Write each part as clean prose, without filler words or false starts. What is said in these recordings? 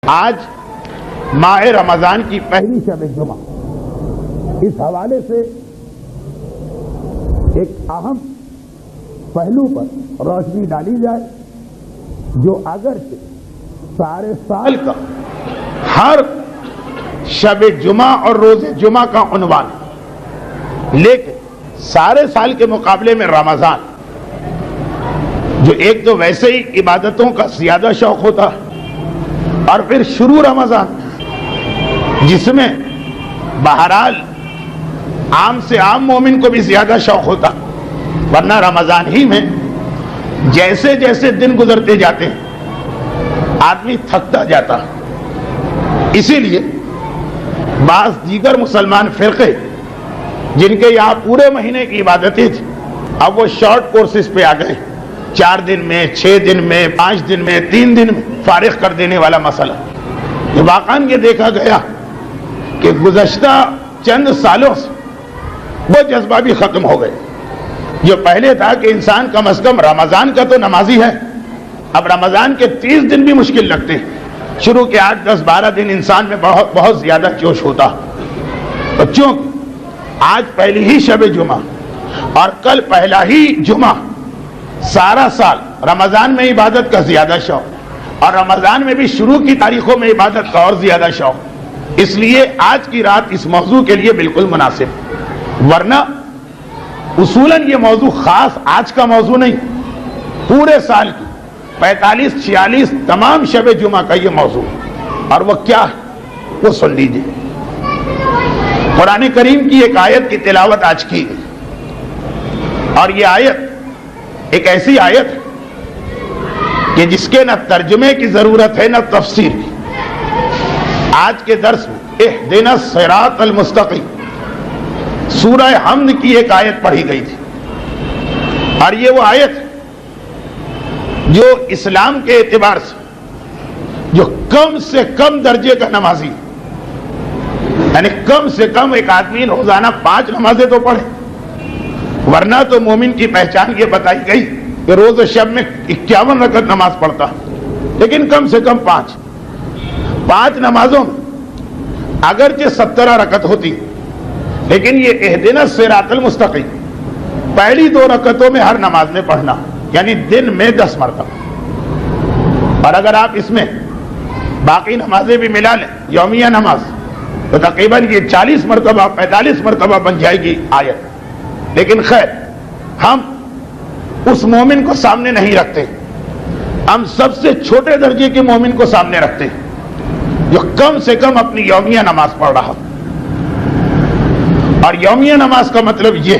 آج ماہ رمضان کی پہلی شب جمعہ، اس حوالے سے ایک اہم پہلو پر روشنی ڈالی جائے جو اگرچہ سارے سال کا ہر شب جمعہ اور روز جمعہ کا عنوان ہے، لیکن سارے سال کے مقابلے میں رمضان جو ایک تو ویسے ہی عبادتوں کا زیادہ شوق ہوتا ہے، اور پھر شروع رمضان جس میں بہرحال عام سے عام مومن کو بھی زیادہ شوق ہوتا، ورنہ رمضان ہی میں جیسے جیسے دن گزرتے جاتے ہیں آدمی تھکتا جاتا۔ اسی لیے بعض دیگر مسلمان فرقے جن کے یہاں پورے مہینے کی عبادتیں تھیں، اب وہ شارٹ کورسز پہ آ گئے، 4 دن میں، 6 دن میں، 5 دن میں، 3 دن میں فارغ کر دینے والا مسئلہ۔ یہ واقعاً یہ دیکھا گیا کہ گزشتہ چند سالوں سے وہ جذبہ بھی ختم ہو گئے۔ جو پہلے تھا کہ انسان کم از کم رمضان کا تو نمازی ہے، اب رمضان کے 30 دن بھی مشکل لگتے ہیں، شروع کے 8، 10، 12 دن انسان میں بہت زیادہ جوش ہوتا۔ بچوں آج پہلی ہی شب جمعہ اور کل پہلا ہی جمعہ، سارا سال رمضان میں عبادت کا زیادہ شوق، اور رمضان میں بھی شروع کی تاریخوں میں عبادت کا اور زیادہ شوق، اس لیے آج کی رات اس موضوع کے لیے بالکل مناسب۔ ورنہ اصولاً یہ موضوع خاص آج کا موضوع نہیں، پورے سال کی 45، 46 تمام شب جمعہ کا یہ موضوع، اور وہ کیا ہے وہ سن لیجیے۔ قرآن کریم کی ایک آیت کی تلاوت آج کی گئی، اور یہ آیت ایک ایسی آیت ہے کہ جس کے نہ ترجمے کی ضرورت ہے نہ تفسیر کی۔ آج کے درس میں اہدنا الصراط المستقیم سورہ حمد کی ایک آیت پڑھی گئی تھی، اور یہ وہ آیت جو اسلام کے اعتبار سے جو کم سے کم درجے کا نمازی، یعنی کم سے کم ایک آدمی روزانہ 5 نمازیں تو پڑھے، ورنہ تو مومن کی پہچان یہ بتائی گئی کہ روز و شب میں 51 رکعت نماز پڑھتا، لیکن کم سے کم 5 نمازوں میں اگرچہ 17 رکعت ہوتی، لیکن یہ اہدنا الصراط المستقیم پہلی 2 رکعتوں میں ہر نماز میں پڑھنا، یعنی دن میں 10 مرتبہ۔ اور اگر آپ اس میں باقی نمازیں بھی ملا لیں، یومیہ نماز، تو تقریباً یہ 40 مرتبہ 45 مرتبہ بن جائے گی آیت۔ لیکن خیر، ہم اس مومن کو سامنے نہیں رکھتے، ہم سب سے چھوٹے درجے کے مومن کو سامنے رکھتے ہیں جو کم سے کم اپنی یومیہ نماز پڑھ رہا۔ اور یومیہ نماز کا مطلب یہ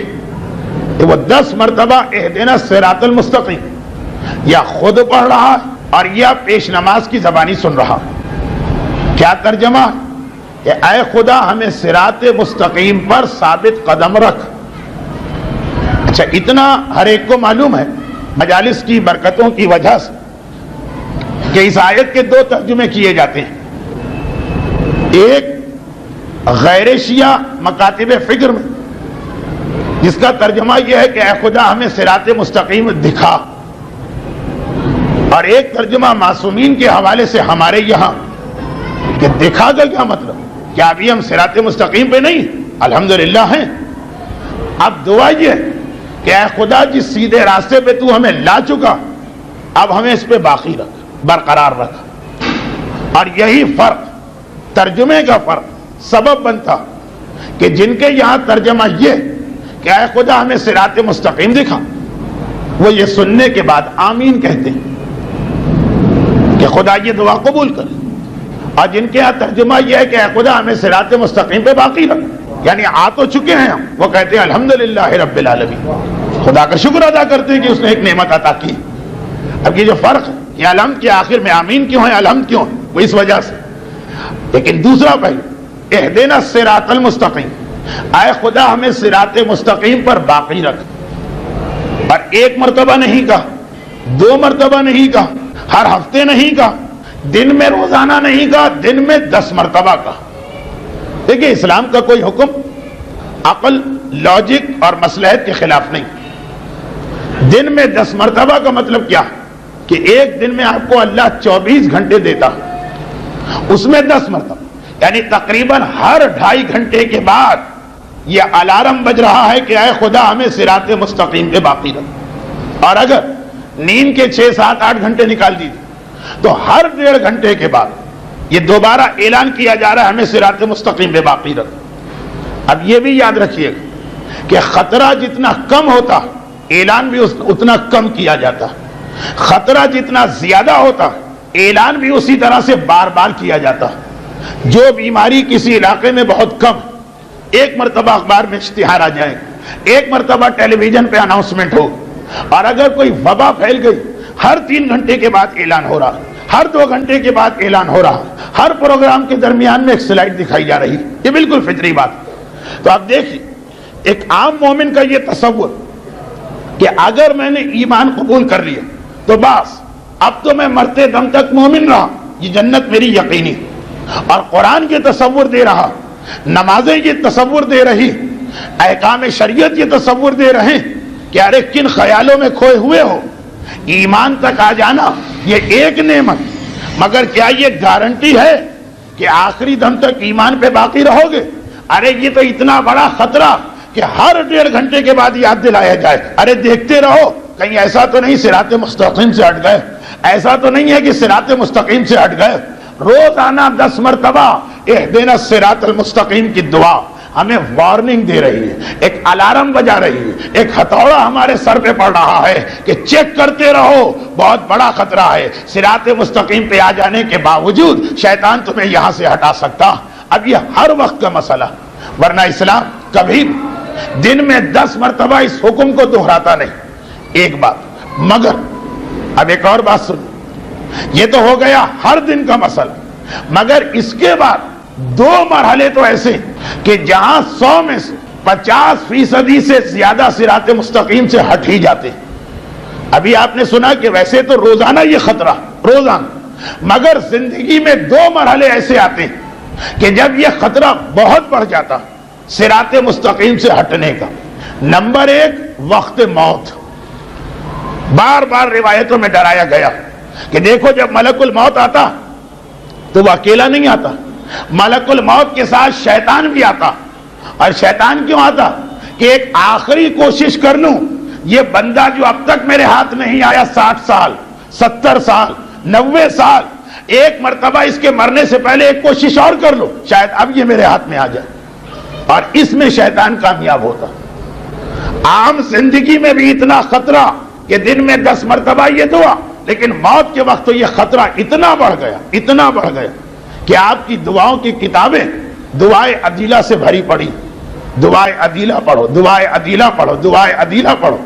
کہ وہ 10 مرتبہ اہدنا الصراط المستقیم یا خود پڑھ رہا ہے اور یا پیش نماز کی زبانی سن رہا۔ کیا ترجمہ کہ اے خدا ہمیں صراط مستقیم پر ثابت قدم رکھ۔ اچھا، اتنا ہر ایک کو معلوم ہے مجالس کی برکتوں کی وجہ سے کہ اس آیت کے 2 ترجمے کیے جاتے ہیں۔ ایک غیر شیعہ مکاتب فکر میں جس کا ترجمہ یہ ہے کہ اے خدا ہمیں صراط مستقیم دکھا، اور ایک ترجمہ معصومین کے حوالے سے ہمارے یہاں کہ دکھا کا کیا مطلب، کیا ابھی ہم صراط مستقیم پہ نہیں؟ الحمدللہ ہیں۔ اب دعا یہ ہے کہ اے خدا جس سیدھے راستے پہ تو ہمیں لا چکا، اب ہمیں اس پہ باقی رکھ، برقرار رکھ۔ اور یہی فرق، ترجمے کا فرق سبب بنتا کہ جن کے یہاں ترجمہ یہ کہ اے خدا ہمیں صراط مستقیم دکھا، وہ یہ سننے کے بعد آمین کہتے ہیں کہ خدا یہ دعا قبول کرے، اور جن کے یہاں ترجمہ یہ ہے کہ اے خدا ہمیں صراط مستقیم پہ باقی رکھ، یعنی آ تو چکے ہیں ہم، وہ کہتے ہیں الحمدللہ رب العالمین، خدا کا شکر ادا کرتے ہیں کہ اس نے ایک نعمت عطا کی۔ اب یہ جو فرق ہے کہ الحمد کے آخر میں آمین کیوں ہے، الحمد کیوں ہے، وہ اس وجہ سے۔ لیکن دوسرا پہلو اہدنا الصراط المستقیم، اے خدا ہمیں صراط مستقیم پر باقی رکھ، اور 1 مرتبہ نہیں کہا، 2 مرتبہ نہیں کہا، ہر ہفتے نہیں کہا، دن میں روزانہ نہیں کہا، دن میں 10 مرتبہ کہا۔ دیکھیں اسلام کا کوئی حکم عقل، لاجک اور مصلحت کے خلاف نہیں۔ دن میں 10 مرتبہ کا مطلب کیا کہ ایک دن میں آپ کو اللہ 24 گھنٹے دیتا، اس میں 10 مرتبہ، یعنی تقریباً ہر 2.5 گھنٹے کے بعد یہ الارم بج رہا ہے کہ اے خدا ہمیں صراط مستقیم پہ باقی رکھ۔ اور اگر نیند کے 6 7 8 گھنٹے نکال دیجیے تو ہر 1.5 گھنٹے کے بعد یہ دوبارہ اعلان کیا جا رہا ہے ہمیں صراط مستقیم پہ باقی رکھ۔ اب یہ بھی یاد رکھیے کہ خطرہ جتنا کم ہوتا اعلان بھی اتنا کم کیا جاتا، خطرہ جتنا زیادہ ہوتا اعلان بھی اسی طرح سے بار بار کیا جاتا۔ جو بیماری کسی علاقے میں بہت کم، 1 مرتبہ اخبار میں اشتہار آ جائے، 1 مرتبہ ٹیلی ویژن پہ اناؤنسمنٹ ہو، اور اگر کوئی وبا پھیل گئی ہر 3 گھنٹے کے بعد اعلان ہو رہا، ہر 2 گھنٹے کے بعد اعلان ہو رہا، ہر پروگرام کے درمیان میں ایک سلائیڈ دکھائی جا رہی، یہ بالکل فطری بات۔ تو اب دیکھیے ایک عام مومن کا یہ تصور کہ اگر میں نے ایمان قبول کر لیا تو بس اب تو میں مرتے دم تک مومن رہا، یہ جنت میری یقینی۔ اور قرآن یہ تصور دے رہا، نمازیں یہ تصور دے رہی، احکام شریعت یہ تصور دے رہے کہ ارے کن خیالوں میں کھوئے ہوئے ہو، ایمان تک آ جانا یہ ایک نعمت، مگر کیا یہ گارنٹی ہے کہ آخری دم تک ایمان پہ باقی رہو گے؟ ارے یہ تو اتنا بڑا خطرہ کہ ہر 1.5 گھنٹے کے بعد یاد دلایا جائے، ارے دیکھتے رہو کہیں ایسا تو نہیں صراط مستقیم سے ہٹ گئے، ایسا تو نہیں ہے کہ صراط مستقیم سے ہٹ گئے۔ روزانہ 10 مرتبہ اہدنا الصراط المستقیم کی دعا ہمیں وارننگ دے رہی ہے، ایک الارم بجا رہی ہے، ایک ہتھوڑا ہمارے سر پہ پڑ رہا ہے کہ چیک کرتے رہو، بہت بڑا خطرہ ہے، صراط مستقیم پہ آ جانے کے باوجود شیطان تمہیں یہاں سے ہٹا سکتا۔ اب یہ ہر وقت کا مسئلہ، ورنہ اسلام کبھی دن میں 10 مرتبہ اس حکم کو دہراتا نہیں۔ ایک بات، مگر اب ایک اور بات سن، یہ تو ہو گیا ہر دن کا مسئلہ، مگر اس کے بعد 2 مرحلے تو ایسے کہ جہاں 100 میں سے 50% سے زیادہ صراط مستقیم سے ہٹ ہی جاتے۔ ابھی آپ نے سنا کہ ویسے تو روزانہ یہ خطرہ، روزانہ، مگر زندگی میں 2 مرحلے ایسے آتے کہ جب یہ خطرہ بہت بڑھ جاتا صراط مستقیم سے ہٹنے کا۔ نمبر 1، وقت موت۔ بار بار روایتوں میں ڈرایا گیا کہ دیکھو جب ملک الموت آتا تو وہ اکیلا نہیں آتا، ملک الموت کے ساتھ شیطان بھی آتا۔ اور شیطان کیوں آتا؟ کہ ایک آخری کوشش کر لوں، یہ بندہ جو اب تک میرے ہاتھ نہیں آیا 60 سال 70 سال 90 سال، ایک مرتبہ اس کے مرنے سے پہلے ایک کوشش اور کر لو، شاید اب یہ میرے ہاتھ میں آ جائے۔ اور اس میں شیطان کامیاب ہوتا۔ عام زندگی میں بھی اتنا خطرہ کہ دن میں 10 مرتبہ یہ دعا، لیکن موت کے وقت تو یہ خطرہ اتنا بڑھ گیا کہ آپ کی دعاؤں کی کتابیں دعائے عدیلہ سے بھری پڑی۔ دعائے عدیلہ پڑھو، دعائے عدیلہ پڑھو، دعائے عدیلہ پڑھو۔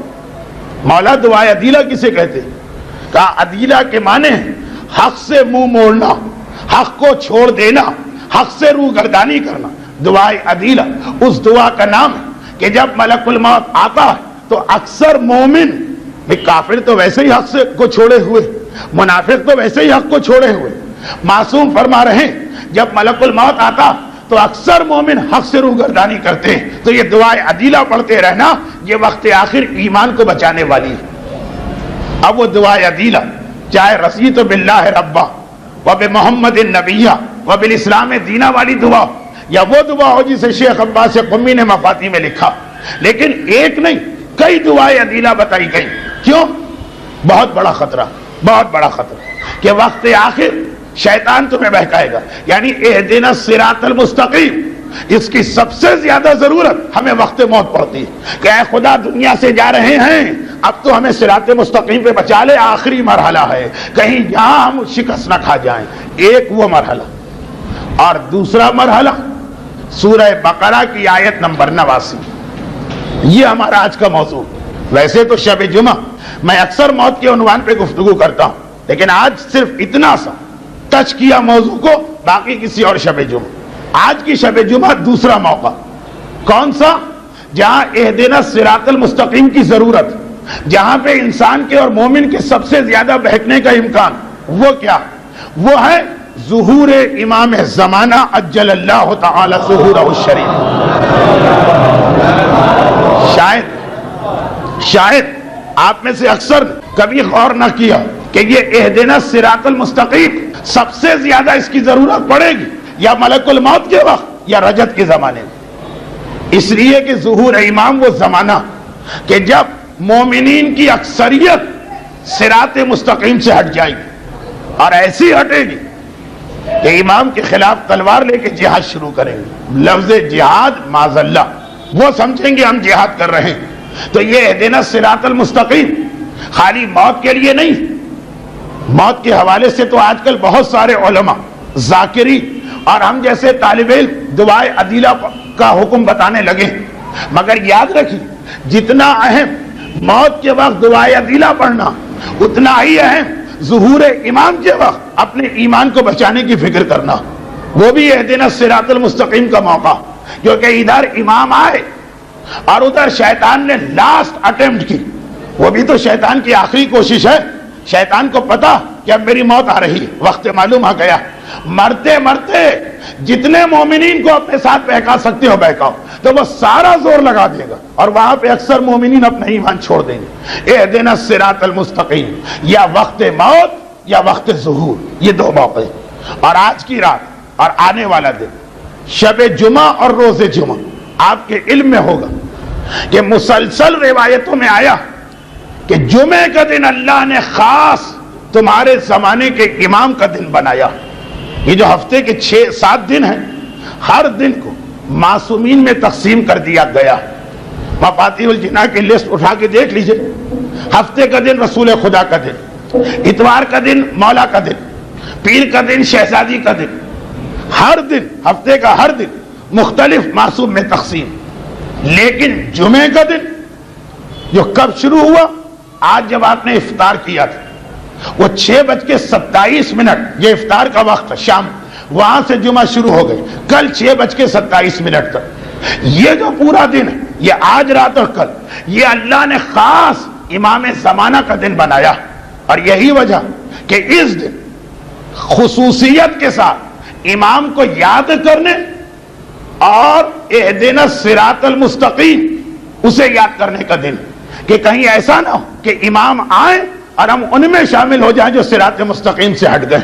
مولا دعائے عدیلہ کسے کہتے؟ کہا عدیلہ کے معنی حق سے منہ موڑنا، حق کو چھوڑ دینا، حق سے روح گردانی کرنا۔ دعائے عدیلہ اس دعا کا نام ہے کہ جب ملک الموت آتا ہے تو اکثر مومن، کافر تو ویسے ہی حق سے کو چھوڑے ہوئے، منافق تو ویسے ہی حق کو چھوڑے ہوئے، معصوم فرما رہے ہیں جب ملک الموت آتا تو اکثر مومن حق سے روح گردانی کرتے ہیں۔ تو یہ دعائے عدیلہ پڑھتے رہنا، یہ وقت آخر ایمان کو بچانے والی ہے۔ اب وہ دعائے عدیلہ چاہے رضیت باللہ ربا وبمحمد نبیہ وبالاسلام دینا والی دعا، یا وہ دعا ہو جسے شیخ عباس قمی نے مفاتیح میں لکھا، لیکن ایک نہیں کئی دعائیں عدیلہ بتائی گئی۔ کیوں؟ بہت بڑا خطرہ کہ وقت آخر شیطان تمہیں بہکائے گا۔ یعنی اہدنا الصراط المستقیم، اس کی سب سے زیادہ ضرورت ہمیں وقت موت پڑتی ہے کہ اے خدا دنیا سے جا رہے ہیں، اب تو ہمیں صراط مستقیم پہ بچا لے، آخری مرحلہ ہے، کہیں یہاں ہم شکست نہ کھا جائیں۔ ایک وہ مرحلہ، اور دوسرا مرحلہ سورہ بقرہ کی آیت نمبر 89، یہ ہمارا آج کا موضوع۔ ویسے تو شب جمعہ میں اکثر موت کے عنوان پہ گفتگو کرتا ہوں، لیکن آج صرف اتنا سا ٹچ کیا موضوع کو، باقی کسی اور شب جمعہ۔ آج کی شب جمعہ دوسرا موقع کون سا؟ جہاں اہدنا الصراط المستقیم کی ضرورت، جہاں پہ انسان کے اور مومن کے سب سے زیادہ بہکنے کا امکان، وہ کیا؟ وہ ہے ظہور امام زمانہ عجل اللہ تعالی ظہورہ الشریف۔ شاید آپ میں سے اکثر کبھی غور نہ کیا کہ یہ اہدنا الصراط المستقیم سب سے زیادہ اس کی ضرورت پڑے گی یا ملک الموت کے وقت یا رجت کے زمانے میں. اس لیے کہ ظہور امام وہ زمانہ کہ جب مومنین کی اکثریت صراط مستقیم سے ہٹ جائے گی اور ایسی ہٹے گی کہ امام کے خلاف تلوار لے کے جہاد شروع کریں گے. لفظ جہاد معاذ اللہ وہ سمجھیں گے ہم جہاد کر رہے ہیں. تو یہ اہدنا الصراط المستقیم خالی موت کے لیے نہیں. موت کے حوالے سے تو آج کل بہت سارے علماء ذاکری اور ہم جیسے طالب علم دعائے عدیلہ کا حکم بتانے لگے. مگر یاد رکھیے جتنا اہم موت کے وقت دعائے عدیلہ پڑھنا اتنا ہی اہم ظہور امام کے وقت اپنے ایمان کو بچانے کی فکر کرنا. وہ بھی اہدنا الصراط المستقیم کا موقع کیونکہ ادھر امام آئے اور ادھر شیطان نے لاسٹ اٹیمپٹ کی. وہ بھی تو شیطان کی آخری کوشش ہے. شیطان کو پتا کہ اب میری موت آ رہی ہے, وقت معلوم آ گیا. مرتے مرتے جتنے مومنین کو اپنے ساتھ بہکا سکتے ہو بہکاؤ, تو وہ سارا زور لگا دے گا اور وہاں پہ اکثر مومنین اپنا ایمان چھوڑ دیں گے. اہدنا الصراط المستقیم یا وقت موت یا وقت ظہور, یہ دو موقع. اور آج کی رات اور آنے والا دن شب جمعہ اور روز جمعہ آپ کے علم میں ہوگا کہ مسلسل روایتوں میں آیا کہ جمعے کا دن اللہ نے خاص تمہارے زمانے کے امام کا دن بنایا. یہ جو ہفتے کے 6-7 دن ہیں ہر دن کو معصومین میں تقسیم کر دیا گیا. مفاتیح الجناح کی لسٹ اٹھا کے دیکھ لیجئے. ہفتے کا دن رسول خدا کا دن, اتوار کا دن مولا کا دن, پیر کا دن شہزادی کا دن. ہر دن ہفتے کا ہر دن مختلف معصوم میں تقسیم. لیکن جمعے کا دن جو کب شروع ہوا, آج جب آپ نے افطار کیا تھا وہ 6:27 یہ افطار کا وقت شام, وہاں سے جمعہ شروع ہو گئی. کل 6:27 تک یہ جو پورا دن ہے یہ آج رات اور کل یہ اللہ نے خاص امام زمانہ کا دن بنایا. اور یہی وجہ کہ اس دن خصوصیت کے ساتھ امام کو یاد کرنے اور اہدنا الصراط المستقیم اسے یاد کرنے کا دن, کہ کہیں ایسا نہ ہو کہ امام آئیں اور ہم ان میں شامل ہو جائیں جو صراط مستقیم سے ہٹ گئے.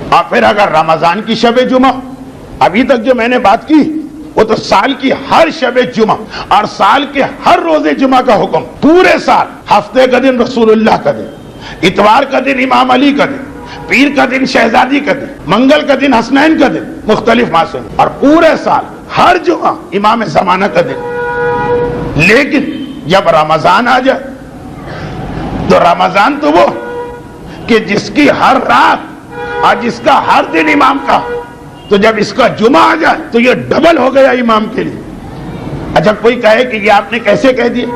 اور پھر اگر رمضان کی شب جمعہ, ابھی تک جو میں نے بات کی وہ تو سال کی ہر شب جمعہ اور سال کے ہر روز جمعہ کا حکم. پورے سال ہفتے کا دن رسول اللہ کا دن, اتوار کا دن امام علی کا دن, پیر کا دن شہزادی کا دن, منگل کا دن حسنین کا دن, مختلف معصوم, اور پورے سال ہر جمعہ امام زمانہ کا دن. لیکن جب رمضان آ جائے تو رمضان تو وہ کہ جس کی ہر رات اور جس کا ہر دن امام کا, تو جب اس کا جمعہ آ جائے تو یہ ڈبل ہو گیا امام کے لیے. اچھا کوئی کہے کہ یہ آپ نے کیسے کہہ دیا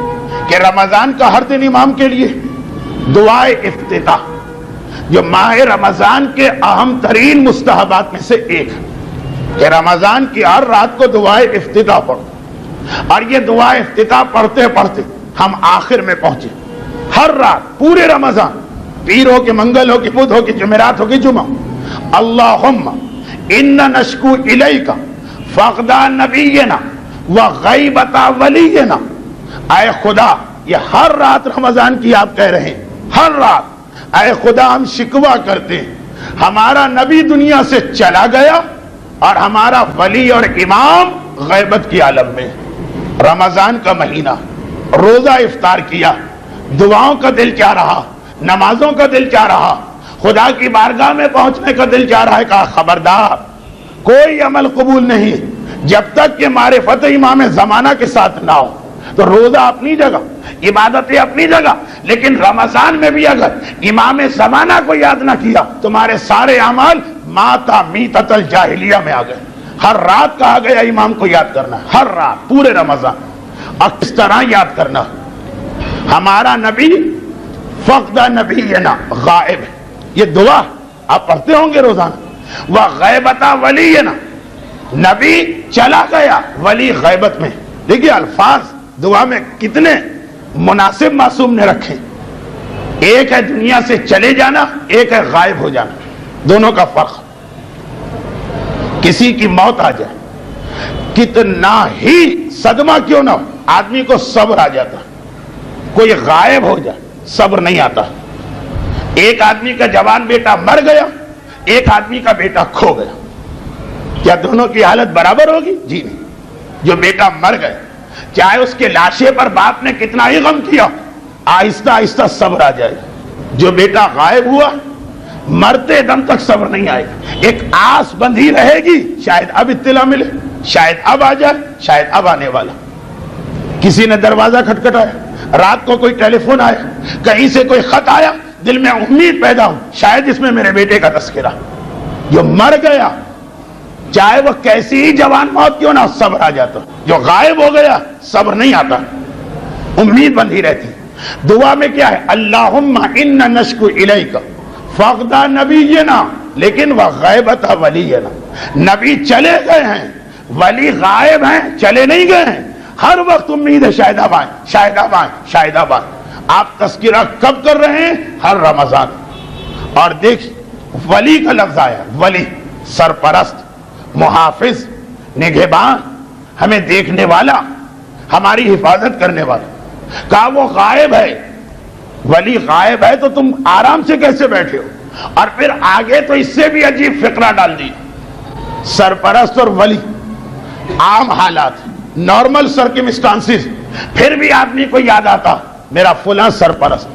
کہ رمضان کا ہر دن امام کے لیے؟ دعائے افتتاح جو ماہ رمضان کے اہم ترین مستحبات میں سے ایک ہے کہ رمضان کی ہر رات کو دعائے افتتاح پڑھو. اور یہ دعائے افتتاح پڑھتے پڑھتے ہم آخر میں پہنچے. ہر رات پورے رمضان, پیر ہو کہ منگل ہو کہ بدھ ہو کہ جمعرات ہو کہ جمعہ, اللہم ان نشکو الیک فقد نبینا وغیبت ولینا. اے خدا, یہ ہر رات رمضان کی آپ کہہ رہے ہیں, ہر رات اے خدا ہم شکوہ کرتے ہیں ہمارا نبی دنیا سے چلا گیا اور ہمارا ولی اور امام غیبت کی عالم میں. رمضان کا مہینہ, روزہ افطار کیا, دعاؤں کا دل چاہ رہا, نمازوں کا دل چاہ رہا, خدا کی بارگاہ میں پہنچنے کا دل چاہ رہا ہے. کہا خبردار کوئی عمل قبول نہیں جب تک کہ معرفت امام زمانہ کے ساتھ نہ ہو. تو روزہ اپنی جگہ, عبادتیں اپنی جگہ, لیکن رمضان میں بھی اگر امام زمانہ کو یاد نہ کیا تمہارے سارے اعمال ماتا میتۃ الجاہلیہ میں آ گئے. ہر رات کہا گیا امام کو یاد کرنا, ہر رات پورے رمضان. اور کس طرح یاد کرنا؟ ہمارا نبی فقد نبینا غائب ہے. یہ دعا آپ پڑھتے ہوں گے روزانہ. وغیبت ولینا, نبی چلا گیا, ولی غیبت میں. دیکھیے الفاظ دعا میں کتنے مناسب معصوم نے رکھے. ایک ہے دنیا سے چلے جانا, ایک ہے غائب ہو جانا, دونوں کا فرق. کسی کی موت آ جائے کتنا ہی صدمہ کیوں نہ ہو, آدمی کو صبر آ جاتا. کوئی غائب ہو جائے صبر نہیں آتا. ایک آدمی کا جوان بیٹا مر گیا, ایک آدمی کا بیٹا کھو گیا، کیا دونوں کی حالت برابر ہوگی؟ جی نہیں. جو بیٹا مر گئے، چاہے اس کے لاشے پر باپ نے کتنا ہی غم کیا، آہستہ آہستہ صبر آ جائے گا. جو بیٹا غائب ہوا، مرتے دم تک صبر نہیں آئے گا. ایک آس بندھی رہے گی، شاید اب اطلاع ملے، شاید اب آ جائے، شاید اب آنے والا. کسی نے دروازہ کھٹکھٹایا، رات کو کوئی ٹیلی فون آیا، کہیں سے کوئی خط آیا، دل میں امید پیدا ہو، شاید اس میں میرے بیٹے کا تذکرہ. جو مر گیا چاہے وہ کیسی ہی جوان موت کیوں نہ، صبر آ جاتا. جو غائب ہو گیا صبر نہیں آتا، امید بندھی رہتی. دعا میں کیا ہے؟ اللہم ان نشکو الیک فقد نبینا لیکن وغیبت ولینا. نبی چلے گئے ہیں، ولی غائب ہیں، چلے نہیں گئے ہیں. ہر وقت امید ہے، شاید اب آئیں، شاید اب آئیں، شاید اب آئیں. آپ تذکرہ کب کر رہے ہیں؟ ہر رمضان. اور دیکھ ولی کا لفظ آیا، ولی سرپرست، محافظ، نگہبان، ہمیں دیکھنے والا، ہماری حفاظت کرنے والا. کہا وہ غائب ہے. ولی غائب ہے تو تم آرام سے کیسے بیٹھے ہو؟ اور پھر آگے تو اس سے بھی عجیب فقرہ ڈال دی. سرپرست اور ولی، عام حالات، نارمل سرکمسٹانسز، پھر بھی آدمی کو یاد آتا میرا فلاں سرپرست.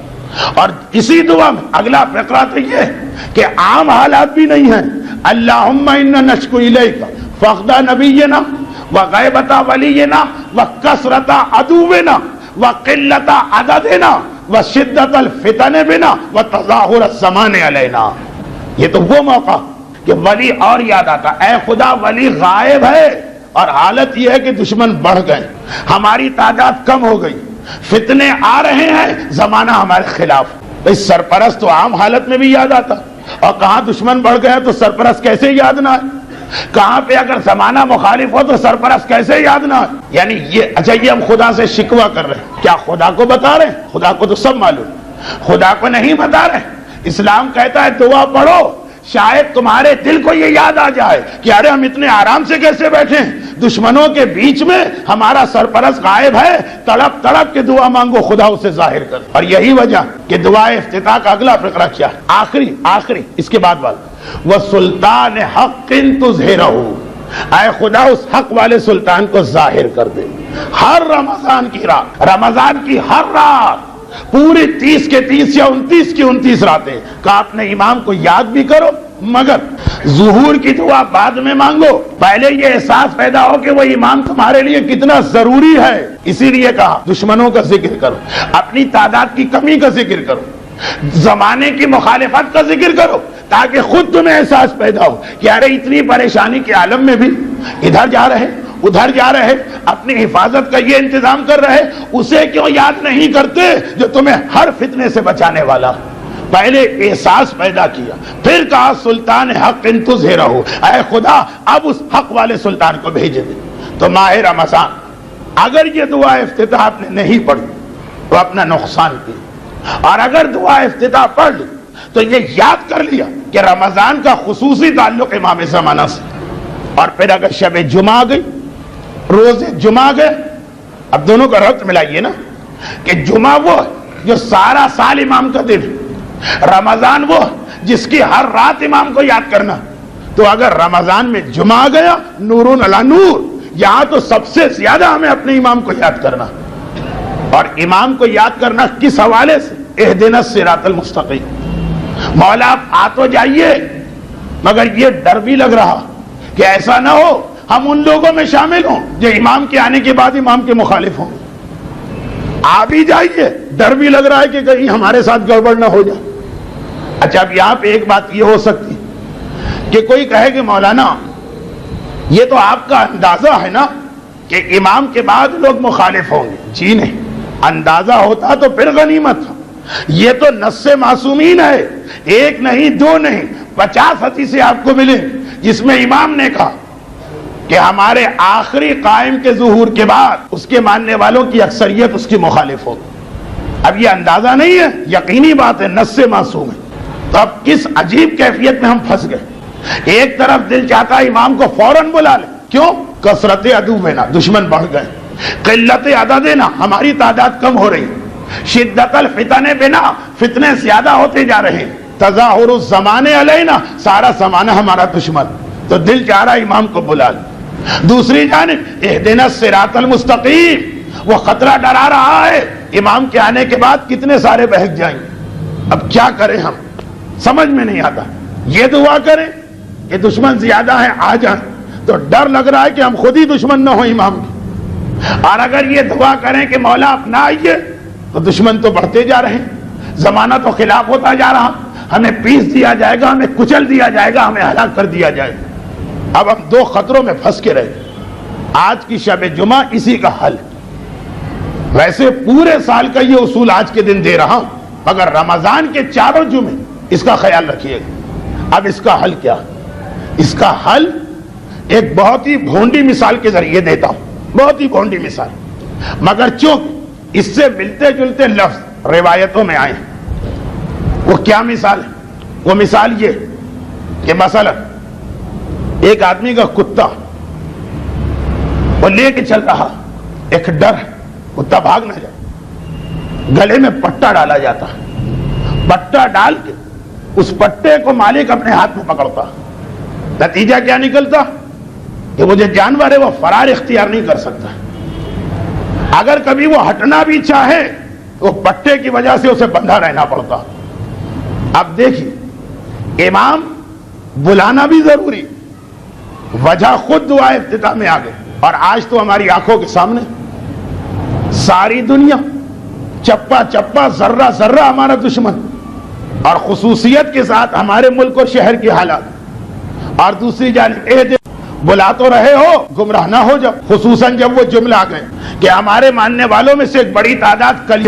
اور اسی دعا میں اگلا فقرہ تو یہ کہ عام حالات بھی نہیں ہیں. اللہم انا نشکو الیک فقد نبینا وغیبت ولینا وکثرت عدونا وقلت عددنا وشدت الفتن بنا وتظاہر الزمان علینا. یہ تو وہ موقع کہ ولی اور یاد آتا. اے خدا ولی غائب ہے اور حالت یہ ہے کہ دشمن بڑھ گئے، ہماری تعداد کم ہو گئی، فتنے آ رہے ہیں، زمانہ ہمارے خلاف. اس سرپرست تو عام حالت میں بھی یاد آتا، اور کہاں دشمن بڑھ گئے تو سرپرست کیسے یاد نہ آئے؟ کہاں پہ اگر زمانہ مخالف ہو تو سرپرست کیسے یاد نہ آئے؟ یعنی یہ اچھا، یہ ہم خدا سے شکوہ کر رہے ہیں، کیا خدا کو بتا رہے ہیں؟ خدا کو تو سب معلوم، خدا کو نہیں بتا رہے. اسلام کہتا ہے دعا پڑھو، شاید تمہارے دل کو یہ یاد آ جائے کہ ارے ہم اتنے آرام سے کیسے بیٹھے ہیں، دشمنوں کے بیچ میں ہمارا سرپرست غائب ہے. تڑپ تڑپ کے دعا مانگو، خدا اسے ظاہر کر. اور یہی وجہ کہ دعا افتتاح کا اگلا فقرہ کیا ہے؟ آخری اس کے بعد وَسُلْطَانِ حَقٍ تُظْهِرَهُ. اے خدا اس حق والے سلطان کو ظاہر کر دے. ہر رمضان کی رات، رمضان کی ہر رات، پوری 30 کے 30 یا 29 کی 29 راتیں کہ آپ نے امام کو یاد بھی کرو، مگر ظہور کی دعا بعد میں مانگو. پہلے یہ احساس پیدا ہو کہ وہ امام تمہارے لیے کتنا ضروری ہے. اسی لیے کہا دشمنوں کا ذکر کرو، اپنی تعداد کی کمی کا ذکر کرو، زمانے کی مخالفت کا ذکر کرو، تاکہ خود تمہیں احساس پیدا ہو کہ ارے اتنی پریشانی کے عالم میں بھی ادھر جا رہے، ادھر جا رہے، اپنی حفاظت کا یہ انتظام کر رہے. اسے کیوں یاد نہیں کرتے جو تمہیں ہر فتنے سے بچانے والا؟ پہلے احساس پیدا کیا، پھر کہا سلطان حق تظہرہ. اے خدا اب اس حق والے سلطان کو بھیج دے. تو ماہ رمضان اگر یہ دعا افتتاح آپ نے نہیں پڑھی تو اپنا نقصان کی، اور اگر دعا افتتاح پڑھ لی تو یہ یاد کر لیا کہ رمضان کا خصوصی تعلق امام زمانہ سے. اور پھر اگر شب جمعہ گئی، روز جمعہ گئے، اب دونوں کا ربط ملائیے نا کہ جمعہ وہ جو سارا سال امام کا دن، رمضان وہ جس کی ہر رات امام کو یاد کرنا. تو اگر رمضان میں جمعہ آ گیا، نورون علی نور، یہاں تو سب سے زیادہ ہمیں اپنے امام کو یاد کرنا. اور امام کو یاد کرنا کس حوالے سے؟ اہدنا الصراط المستقیم. مولا آپ آ تو جائیے، مگر یہ ڈر بھی لگ رہا کہ ایسا نہ ہو ہم ان لوگوں میں شامل ہوں جو امام کے آنے کے بعد امام کے مخالف ہوں. آ بھی جائیے، ڈر بھی لگ رہا ہے کہ کہیں ہمارے ساتھ گڑبڑ نہ ہو جائے. اچھا اب یہاں پہ ایک بات یہ ہو سکتی کہ کوئی کہے کہ مولانا یہ تو آپ کا اندازہ ہے نا کہ امام کے بعد لوگ مخالف ہوں گے. جی نہیں، اندازہ ہوتا تو پھر غنیمت. یہ تو نص معصومین ہے، ایک نہیں، دو نہیں، 50 حدیثیں آپ کو ملیں جس میں امام نے کہا کہ ہمارے آخری قائم کے ظہور کے بعد اس کے ماننے والوں کی اکثریت اس کی مخالف ہوگی. اب یہ اندازہ نہیں ہے، یقینی بات ہے، نص معصوم ہے. تو اب کس عجیب کیفیت میں ہم پھنس گئے. ایک طرف دل چاہتا ہے امام کو فوراً بلا لیں، کیوں؟ کثرت عدو میں نا، دشمن بڑھ گئے، قلت عدد نا، ہماری تعداد کم ہو رہی، شدت الفتن بنا، فتنے زیادہ ہوتے جا رہے ہیں. تظاہر الزمانے علینا، سارا زمانہ ہمارا دشمن، تو دل چاہ رہا امام کو بلا لے۔ دوسری جانب اہدنا الصراط المستقیم، وہ خطرہ ڈرا رہا ہے امام کے آنے کے بعد کتنے سارے بہک جائیں گے، اب کیا کریں ہم، سمجھ میں نہیں آتا۔ یہ دعا کریں کہ دشمن زیادہ ہیں آ جائیں، تو ڈر لگ رہا ہے کہ ہم خود ہی دشمن نہ ہو امام کی، اور اگر یہ دعا کریں کہ مولا اپنا آئیے، تو دشمن تو بڑھتے جا رہے ہیں، زمانہ تو خلاف ہوتا جا رہا، ہمیں پیس دیا جائے گا، ہمیں کچل دیا جائے گا، ہمیں ہلاک کر دیا جائے گا۔ اب ہم دو خطروں میں پھنس کے رہے۔ آج کی شب جمعہ اسی کا حل، ویسے پورے سال کا یہ اصول آج کے دن دے رہا ہوں، مگر رمضان کے چاروں جمعے اس کا خیال رکھیے گا۔ اب اس کا حل کیا؟ اس کا حل ایک بہت ہی بھونڈی مثال کے ذریعے دیتا ہوں، بہت ہی بھونڈی مثال، مگر چونکہ اس سے ملتے جلتے لفظ روایتوں میں آئے ہیں۔ وہ کیا مثال ہے؟ وہ مثال یہ کہ مثلا ایک آدمی کا کتا وہ لے کے چل رہا، ایک ڈر ہے کتا بھاگ نہ جائے، گلے میں پٹا ڈالا جاتا، پٹا ڈال کے اس پٹے کو مالک اپنے ہاتھ میں پکڑتا، نتیجہ کیا نکلتا کہ وہ جو جانور ہے وہ فرار اختیار نہیں کر سکتا، اگر کبھی وہ ہٹنا بھی چاہے تو پٹے کی وجہ سے اسے بندھا رہنا پڑتا۔ اب دیکھیے امام بلانا بھی ضروری، وجہ خود دعا افتتاح میں آ گئی، اور آج تو ہماری آنکھوں کے سامنے ساری دنیا چپا چپا ذرہ ذرہ ہمارا دشمن، اور خصوصیت کے ساتھ ہمارے ملک اور شہر کی حالات، اور دوسری جانب بلا تو رہے ہو گمراہ نہ ہو جب، خصوصاً جب وہ جملہ آ گئے کہ ہمارے ماننے والوں میں سے ایک بڑی تعداد کل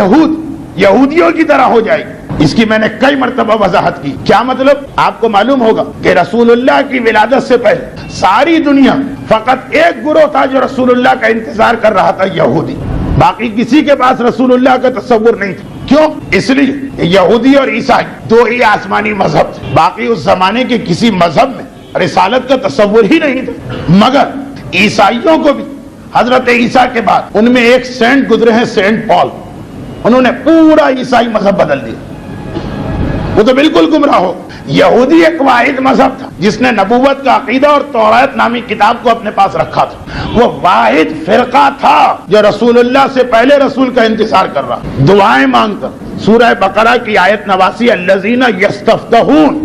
یہودیوں کی طرح ہو جائے گی۔ اس کی میں نے کئی مرتبہ وضاحت کی، کیا مطلب؟ آپ کو معلوم ہوگا کہ رسول اللہ کی ولادت سے پہلے ساری دنیا فقط ایک گروہ تھا جو رسول اللہ کا انتظار کر رہا تھا، یہودی، باقی کسی کے پاس رسول اللہ کا تصور نہیں تھا۔ کیوں؟ اس لیے کہ یہودی اور عیسائی دو ہی آسمانی مذہب تھے، باقی اس زمانے کے کسی مذہب میں رسالت کا تصور ہی نہیں تھا۔ مگر عیسائیوں کو بھی حضرت عیسیٰ کے بعد ان میں ایک سینٹ گزرے ہیں، سینٹ پال، انہوں نے پورا عیسائی مذہب بدل دیا، وہ تو بالکل گمراہ ہو۔ یہودی ایک واحد مذہب تھا جس نے نبوت کا عقیدہ اور توراۃ نامی کتاب کو اپنے پاس رکھا تھا، وہ واحد فرقہ تھا جو رسول اللہ سے پہلے رسول کا انتظار کر رہا، دعائیں مانگ کر۔ سورہ بقرہ کی آیت 89، الذین یستفتحون،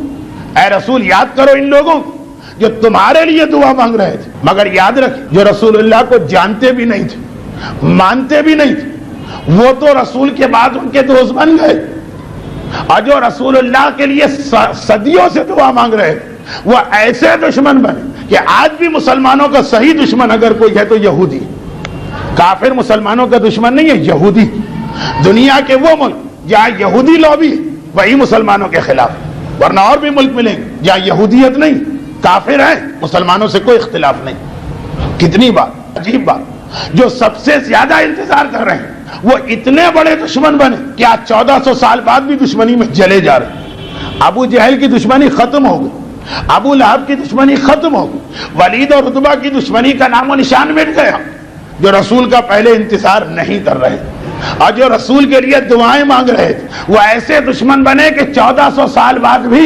اے رسول یاد کرو ان لوگوں کو جو تمہارے لیے دعا مانگ رہے تھے، مگر یاد رکھ جو رسول اللہ کو جانتے بھی نہیں تھے، مانتے بھی نہیں تھے، وہ تو رسول کے بعد ان کے دوست بن گئے، اور جو رسول اللہ کے لیے صدیوں سے دعا مانگ رہے تھے وہ ایسے دشمن بنے کہ آج بھی مسلمانوں کا صحیح دشمن اگر کوئی ہے تو یہودی، کافر مسلمانوں کا دشمن نہیں ہے، یہودی۔ دنیا کے وہ ملک جہاں یہودی لابی وہی مسلمانوں کے خلاف، ورنہ اور بھی ملک ملیں گے جہاں یہودیت نہیں، کافر ہیں، مسلمانوں سے کوئی اختلاف نہیں۔ کتنی بات عجیب بات، جو سب سے زیادہ انتظار کر رہے ہیں وہ اتنے بڑے دشمن بنے کہ آج 1400 سال بعد بھی دشمنی میں جلے جا رہے ہیں۔ ابو جہل کی دشمنی ختم ہو گئی، ابو لہب کی دشمنی ختم ہو گئی، ولید اور عتبہ کی دشمنی کا نام و نشان مٹ گیا، جو رسول کا پہلے انتظار نہیں کر رہے اور جو رسول کے لیے دعائیں مانگ رہے تھے وہ ایسے دشمن بنے کہ 1400 سال بعد بھی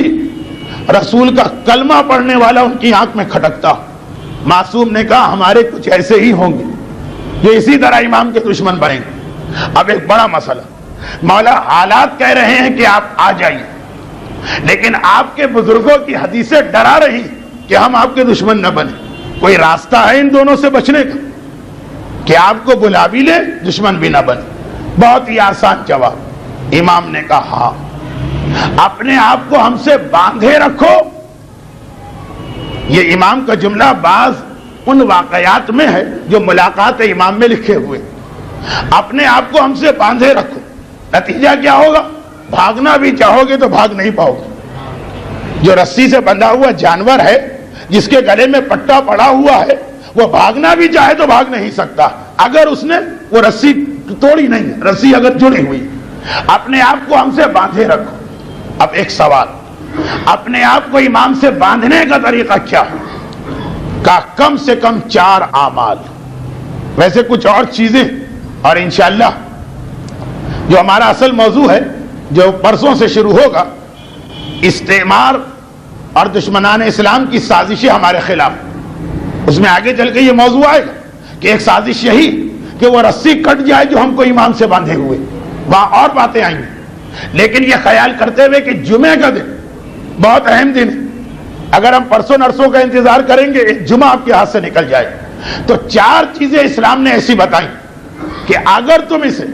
رسول کا کلمہ پڑھنے والا ان کی آنکھ میں کھٹکتا۔ معصوم نے کہا ہمارے کچھ ایسے ہی ہوں گے جو اسی طرح امام کے دشمن بنیں گے۔ اب ایک بڑا مسئلہ، مولا حالات کہہ رہے ہیں کہ آپ آ جائیے، لیکن آپ کے بزرگوں کی حدیثیں ڈرا رہی کہ ہم آپ کے دشمن نہ بنیں۔ کوئی راستہ ہے ان دونوں سے بچنے کا کہ آپ کو بلا بھی لے دشمن بھی نہ بنے؟ بہت ہی آسان جواب، امام نے کہا ہاں، اپنے آپ کو ہم سے باندھے رکھو۔ یہ امام کا جملہ بعض ان واقعات میں ہے جو ملاقات امام میں لکھے ہوئے، اپنے آپ کو ہم سے باندھے رکھو، نتیجہ کیا ہوگا؟ بھاگنا بھی چاہو گے تو بھاگ نہیں پاؤ گے۔ جو رسی سے بندھا ہوا جانور ہے، جس کے گلے میں پٹا پڑا ہوا ہے، وہ بھاگنا بھی چاہے تو بھاگ نہیں سکتا اگر اس نے وہ رسی توڑی نہیں ہے، رسی اگر جڑی ہوئی۔ اپنے آپ کو ہم سے باندھے رکھو۔ اب ایک سوال، اپنے آپ کو امام سے باندھنے کا طریقہ کیا ہے؟ کہ کم سے کم 4 اعمال، ویسے کچھ اور چیزیں، اور انشاءاللہ جو ہمارا اصل موضوع ہے جو پرسوں سے شروع ہوگا استعمار اور دشمنان اسلام کی سازشیں ہمارے خلاف. اس میں آگے چل کے یہ موضوع آئے گا کہ ایک سازش یہی کہ وہ رسی کٹ جائے جو ہم کو امام سے باندھے ہوئے. وہاں اور باتیں آئیں گی، لیکن یہ خیال کرتے ہوئے کہ جمعے کا دن بہت اہم دن ہے. اگر ہم پرسوں نرسوں کا انتظار کریں گے ایک جمعہ آپ کے ہاتھ سے نکل جائے. تو 4 چیزیں اسلام نے ایسی بتائیں کہ اگر تم اسے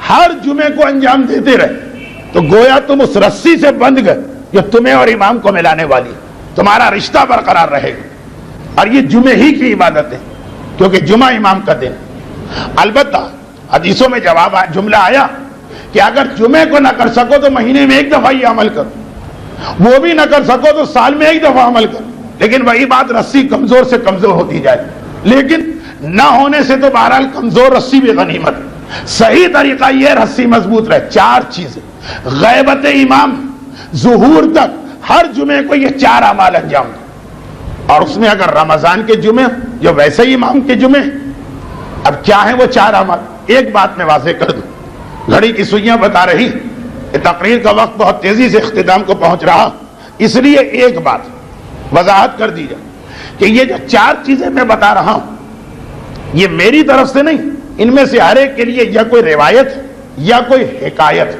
ہر جمعے کو انجام دیتے رہے تو گویا تم اس رسی سے بندھ گئے جو تمہیں اور امام کو ملانے والی، تمہارا رشتہ برقرار رہے گا. اور یہ جمعے ہی کی عبادت ہے کیونکہ جمعہ امام کا دن. البتہ حدیثوں میں جملہ آیا کہ اگر جمعے کو نہ کر سکو تو مہینے میں ایک دفعہ یہ عمل کرو، وہ بھی نہ کر سکو تو سال میں ایک دفعہ عمل کرو. لیکن وہی بات رسی کمزور سے کمزور ہوتی جائے، لیکن نہ ہونے سے تو بہرحال کمزور رسی بھی غنیمت. صحیح طریقہ یہ رسی مضبوط رہے. 4 چیزیں غیبت امام ظہور تک ہر جمعے کو یہ 4 اعمال انجام دو. اور اس میں اگر رمضان کے جمعے جو ویسے ہی امام کے جمعے، اب کیا ہیں وہ 4 اعمال؟ ایک بات میں واضح کر دوں، گھڑی کی سوئیاں بتا رہی کہ تقریر کا وقت بہت تیزی سے اختتام کو پہنچ رہا، اس لیے ایک بات وضاحت کر دی جائے کہ یہ جو 4 چیزیں میں بتا رہا ہوں یہ میری طرف سے نہیں، ان میں سے ہر ایک کے لیے یا کوئی روایت یا کوئی حکایت.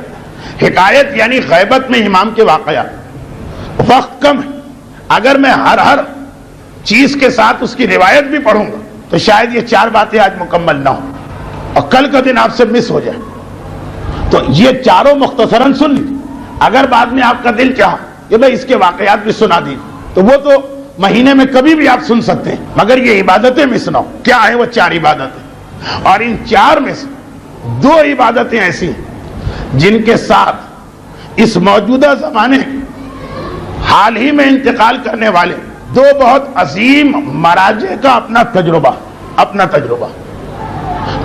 حکایت یعنی غیبت میں امام کے واقعات. وقت کم ہے، اگر میں ہر چیز کے ساتھ اس کی روایت بھی پڑھوں گا تو شاید یہ 4 باتیں آج مکمل نہ ہوں اور کل کا دن آپ سے مس ہو جائے. تو یہ 4 مختصراً سن لی. اگر بعد میں آپ کا دل چاہا کہ بھئی اس کے واقعات بھی سنا دی تو وہ تو مہینے میں کبھی بھی آپ سن سکتے ہیں، مگر یہ عبادتیں مس نہ ہو. کیا ہیں وہ 4 عبادتیں؟ اور ان 4 میں سے 2 عبادتیں ایسی ہیں جن کے ساتھ اس موجودہ زمانے حال ہی میں انتقال کرنے والے 2 بہت عظیم مراجع کا اپنا تجربہ.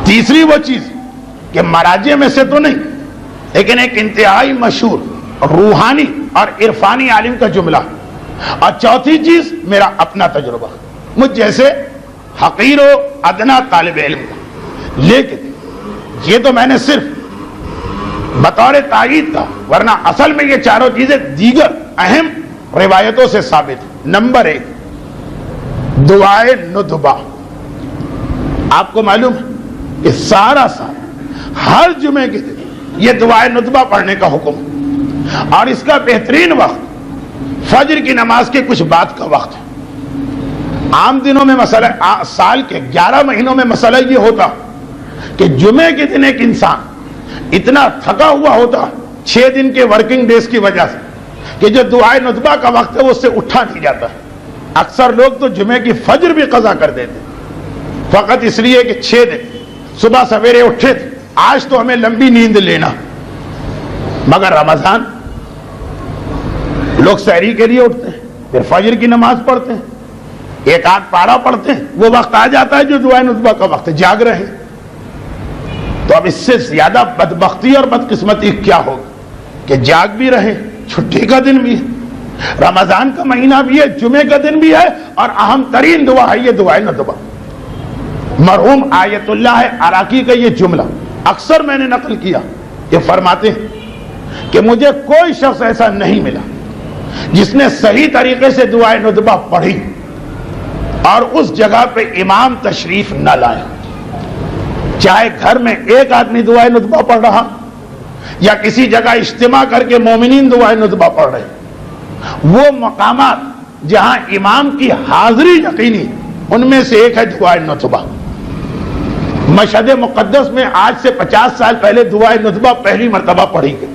تیسری وہ چیز کہ مراجع میں سے تو نہیں لیکن ایک انتہائی مشہور روحانی اور عرفانی عالم کا جملہ. اور چوتھی چیز میرا اپنا تجربہ مجھ جیسے حقیر و ادنا طالب علم کا. لیکن یہ تو میں نے صرف بطور تائید کا، ورنہ اصل میں یہ 4 چیزیں دیگر اہم روایتوں سے ثابت. نمبر 1 دعائے ندبہ. آپ کو معلوم ہے کہ سارا ہر جمعے کے دن یہ دعائے ندبہ پڑھنے کا حکم ہے، اور اس کا بہترین وقت فجر کی نماز کے کچھ بعد کا وقت ہے. عام دنوں میں مسئلہ، سال کے 11 مہینوں میں مسئلہ یہ ہوتا کہ جمعے کے دن ایک انسان اتنا تھکا ہوا ہوتا 6 دن کے ورکنگ ڈیز کی وجہ سے کہ جو دعائے ندبہ کا وقت ہے وہ اس سے اٹھا نہیں جاتا. اکثر لوگ تو جمعے کی فجر بھی قضا کر دیتے فقط اس لیے کہ 6 دن صبح سویرے اٹھے تھے، آج تو ہمیں لمبی نیند لینا. مگر رمضان لوگ سحری کے لیے اٹھتے ہیں، پھر فجر کی نماز پڑھتے ہیں، ایک آدھ پارا پڑھتے ہیں، وہ وقت آ جاتا ہے جو دعائے ندبہ کا وقت ہے، جاگ رہے ہیں. تو اب اس سے زیادہ بدبختی اور بدقسمتی کیا ہوگی کہ جاگ بھی رہے، چھٹی کا دن بھی ہے، رمضان کا مہینہ بھی ہے، جمعے کا دن بھی ہے، اور اہم ترین دعا ہے یہ دعائے ندبہ. مرحوم آیت اللہ عراقی کا یہ جملہ اکثر میں نے نقل کیا. یہ فرماتے ہیں کہ مجھے کوئی شخص ایسا نہیں ملا جس نے صحیح طریقے سے دعائے ندبہ پڑھی اور اس جگہ پہ امام تشریف نہ لائے. چاہے گھر میں ایک آدمی دعائے ندبہ پڑھ رہا یا کسی جگہ اجتماع کر کے مومنین دعائے ندبہ پڑھ رہے، وہ مقامات جہاں امام کی حاضری یقینی ان میں سے ایک ہے دعائے ندبہ. مشہد مقدس میں آج سے 50 سال پہلے دعائے ندبہ پہلی مرتبہ پڑھی گئی.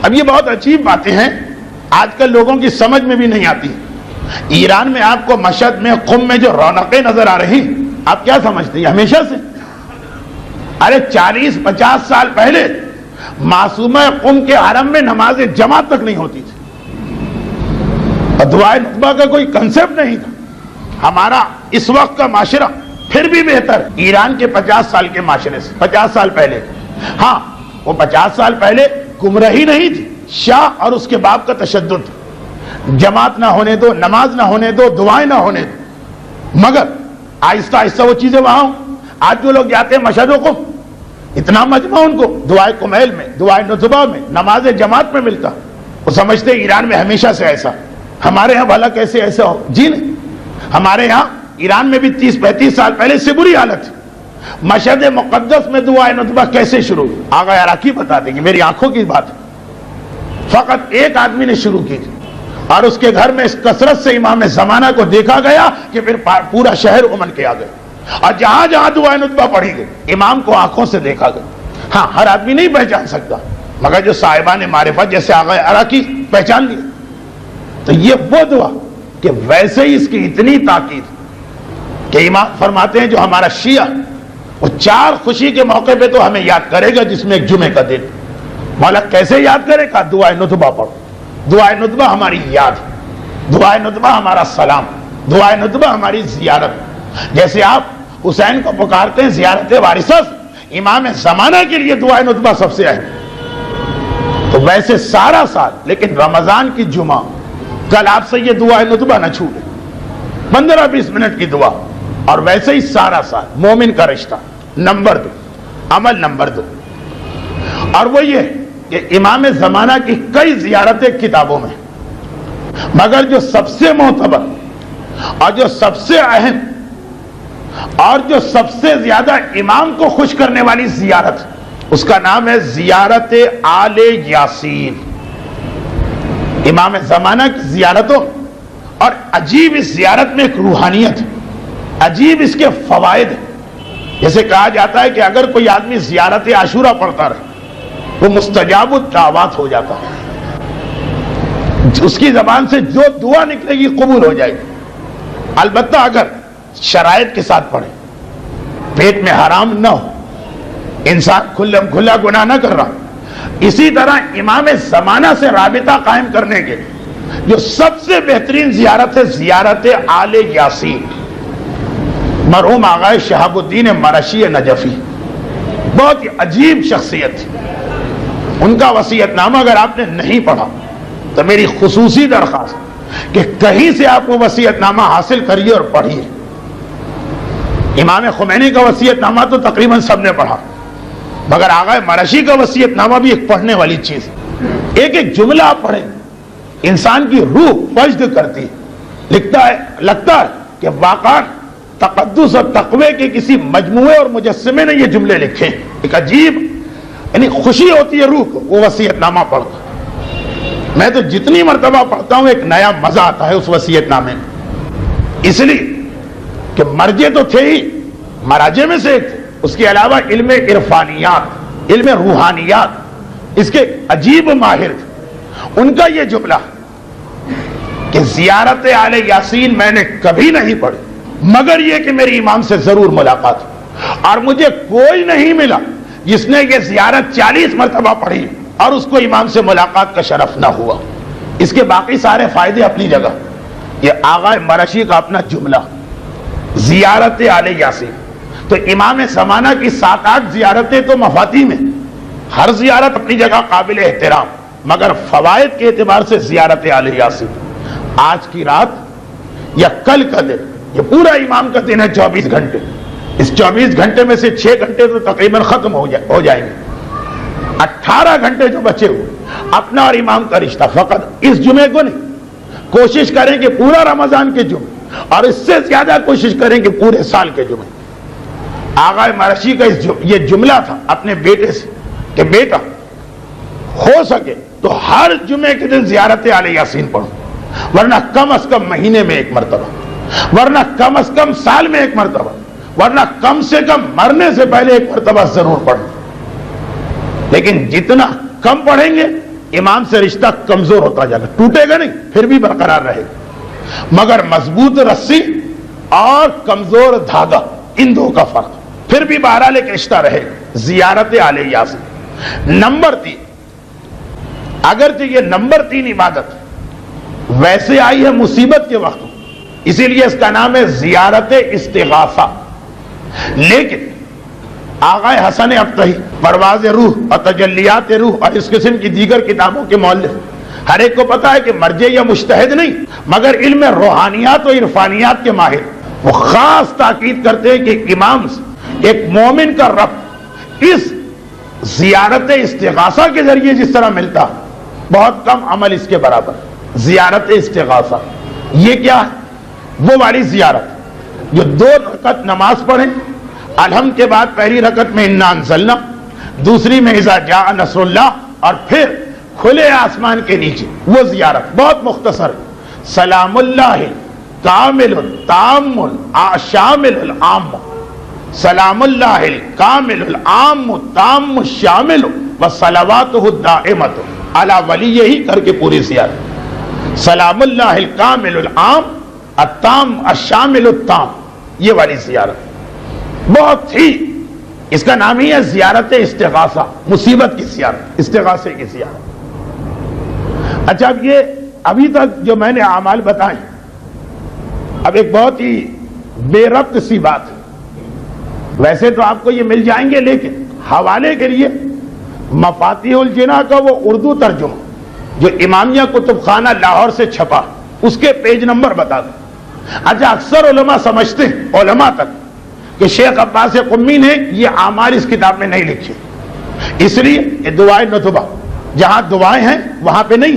اب یہ بہت عجیب باتیں ہیں، آج کل لوگوں کی سمجھ میں بھی نہیں آتی. ایران میں آپ کو مشہد میں قم میں جو رونقیں نظر آ رہی آپ کیا سمجھتے ہیں ہمیشہ سے؟ ارے 40-50 سال پہلے معصومہ قم کے حرم میں نماز جماعت تک نہیں ہوتی تھی اور دعائے ندبہ کا کوئی کنسپٹ نہیں تھا. ہمارا اس وقت کا معاشرہ پھر بھی بہتر ہے ایران کے 50 سال کے معاشرے سے. 50 سال پہلے، ہاں وہ 50 سال پہلے گمراہی نہیں تھی، شاہ اور اس کے باپ کا تشدد تھا. جماعت نہ ہونے دو، نماز نہ ہونے دو، دعائیں نہ ہونے دو. مگر آہستہ آہستہ وہ چیزیں وہاں ہوں. آج جو لوگ جاتے ہیں مشہد و قم، اتنا مجمع ان کو دعائے کمیل میں، دعائے ندبہ میں، نماز جماعت میں ملتا. وہ سمجھتے ایران میں ہمیشہ سے ایسا، ہمارے یہاں بھلا کیسے ایسا ہو؟ جی نہیں، ہمارے یہاں ایران میں بھی 30-35 سال پہلے سے بری حالت تھی۔ مشہد مقدس میں دعائے ندبہ کیسے شروع؟ آغا عراقی بتا دیں گے، میری آنکھوں کی بات ہے۔ فقط ایک آدمی نے شروع کی اور اس کے گھر میں اس کثرت سے امام زمانہ کو دیکھا گیا کہ پھر پورا شہر امن کے آ گئے، اور جہاں جہاں دعائے ندبہ پڑھی گئی امام کو آنکھوں سے دیکھا گیا۔ ہاں، ہر آدمی نہیں پہچان سکتا، مگر جو صاحبان معرفت جیسے آغا عراقی پہچان لیا۔ تو یہ وہ دعا کہ ویسے ہی اس کی اتنی تاکید کہ امام فرماتے ہیں جو ہمارا شیعہ وہ 4 خوشی کے موقع پہ تو ہمیں یاد کرے گا، جس میں ایک جمعے کا دن۔ مولا کیسے یاد کرے گا؟ دعائے ندبہ پڑھو۔ دعائے ندبہ ہماری یاد، دعائے ندبہ ہمارا سلام، دعائے ندبہ ہماری زیارت۔ جیسے آپ حسین کو پکارتے ہیں زیارت وارثہ، امام زمانہ کے لیے دعائے ندبہ سب سے اہم۔ تو ویسے سارا سال، لیکن رمضان کی جمعہ کل آپ سے یہ دعائے ندبہ نہ چھوٹے، 15-20 منٹ کی دعا، اور ویسے ہی سارا سال مومن کا رشتہ نمبر 2، عمل نمبر 2، اور وہ یہ کہ امام زمانہ کی کئی زیارتیں کتابوں میں، مگر جو سب سے معتبر اور جو سب سے اہم اور جو سب سے زیادہ امام کو خوش کرنے والی زیارت، اس کا نام ہے زیارت آل یاسین۔ امام زمانہ کی زیارتوں، اور عجیب اس زیارت میں ایک روحانیت، عجیب اس کے فوائد۔ جیسے کہا جاتا ہے کہ اگر کوئی آدمی زیارت عاشورہ پڑھتا رہے وہ مستجاب الدعوات ہو جاتا ہے، اس کی زبان سے جو دعا نکلے گی قبول ہو جائے گی، البتہ اگر شرائط کے ساتھ پڑھے، پیٹ میں حرام نہ ہو، انسان کھلا گناہ نہ کر رہا۔ اسی طرح امام زمانہ سے رابطہ قائم کرنے کے جو سب سے بہترین زیارت ہے زیارت آل یاسین۔ مرحوم آغا شہاب الدین مرشی نجفی بہت ہی عجیب شخصیت تھی، ان کا وصیت نامہ اگر آپ نے نہیں پڑھا تو میری خصوصی درخواست کہ کہیں سے آپ وہ وصیت نامہ حاصل کریے اور پڑھیے۔ امام خمینی کا وصیت نامہ تو تقریباً سب نے پڑھا، مگر آغا مرشی کا وصیت نامہ بھی ایک پڑھنے والی چیز ہے۔ ایک ایک جملہ آپ پڑھیں، انسان کی روح وجد کرتی ہے، لگتا ہے کہ واقعا تقدس اور تقوی کے کسی مجموعے اور مجسمے نے یہ جملے لکھے۔ ایک عجیب یعنی خوشی ہوتی ہے روح کو وہ وصیت نامہ پڑھ کر۔ میں تو جتنی مرتبہ پڑھتا ہوں ایک نیا مزہ آتا ہے اس وصیت نامے میں، اس لیے کہ مرجے تو تھے ہی، مراجے میں سے ایک تھے، اس کے علاوہ علم عرفانیات، علم روحانیات اس کے عجیب ماہر تھے۔ ان کا یہ جملہ کہ زیارت آل یاسین میں نے کبھی نہیں پڑھی مگر یہ کہ میری امام سے ضرور ملاقات ہو، اور مجھے کوئی نہیں ملا جس نے یہ زیارت 40 مرتبہ پڑھی اور اس کو امام سے ملاقات کا شرف نہ ہوا۔ اس کے باقی سارے فائدے اپنی جگہ، یہ آغا مرشی کا اپنا جملہ زیارت آل یاسین۔ تو امام زمانہ کی 7-8 زیارتیں تو مفاتی میں، ہر زیارت اپنی جگہ قابل احترام، مگر فوائد کے اعتبار سے زیارت آل یاسین۔ آج کی رات یا کل کا دن، یہ پورا امام کا دن ہے 24 گھنٹے، اس 24 گھنٹے میں سے 6 گھنٹے تو تقریباً ختم ہو جائیں گے، 18 گھنٹے جو بچے ہوئے اپنا اور امام کا رشتہ فقط اس جمعے کو نہیں، کوشش کریں کہ پورا رمضان کے جمعے، اور اس سے زیادہ کوشش کریں کہ پورے سال کے جمعے۔ آغا مرشی کا یہ جملہ تھا اپنے بیٹے سے کہ بیٹا ہو سکے تو ہر جمعے کے دن زیارت آل یاسین پڑھو، ورنہ کم از کم مہینے میں 1 مرتبہ، ورنہ کم از کم سال میں 1 مرتبہ، ورنہ کم سے کم مرنے سے پہلے 1 مرتبہ ضرور پڑھو۔ لیکن جتنا کم پڑھیں گے امام سے رشتہ کمزور ہوتا جائے گا، ٹوٹے گا نہیں، پھر بھی برقرار رہے گا، مگر مضبوط رسی اور کمزور دھاگا، ان دو کا فرق، پھر بھی بہرحال ایک رشتہ رہے گا۔ زیارت آل یاسین نمبر 3، اگرچہ یہ نمبر 3 عبادت ویسے آئی ہے مصیبت کے وقت، اسی لیے اس کا نام ہے زیارت استغاثہ، لیکن آغا حسن ابطحی پرواز روح اور تجلیات روح اور اس قسم کی دیگر کتابوں کے مؤلف، ہر ایک کو پتا ہے کہ مرجع یا مجتہد نہیں مگر علم روحانیات و عرفانیات کے ماہر، وہ خاص تاکید کرتے ہیں کہ امام ایک مومن کا رب اس زیارت استغاثہ کے ذریعے جس طرح ملتا بہت کم عمل اس کے برابر. زیارت استغاثہ یہ کیا ہے؟ وہ والی زیارت جو 2 رکعت نماز پڑھیں، الحمد کے بعد پہلی رکعت میں انا انزلنا، دوسری میں اذا جاء نصر اللہ، اور پھر کھلے آسمان کے نیچے وہ زیارت بہت مختصر. سلام اللہ کامل تام شامل العام، سلام اللہ کامل العام تام شامل وصلواتہ الدائمۃ علی ولیہ کر کے پوری زیارت. سلام اللہ کامل العام التام الشامل التام، یہ والی زیارت بہت ہی، اس کا نام ہی ہے زیارت استغاثہ، مصیبت کی زیارت، استغاثے کی زیارت. اچھا اب یہ ابھی تک جو میں نے اعمال بتائے، اب ایک بہت ہی بے ربط سی بات ہے. ویسے تو آپ کو یہ مل جائیں گے، لیکن حوالے کے لیے مفاتیح الجناح کا وہ اردو ترجمہ جو امامیہ کتب خانہ لاہور سے چھپا، اس کے پیج نمبر بتا دوں. اچھا اکثر علماء سمجھتے ہیں، علماء تک، کہ شیخ عباس قمی نے یہ اعمال اس کتاب میں نہیں لکھے، اس لیے یہ دعائے نتبہ جہاں دعائیں ہیں وہاں پہ نہیں،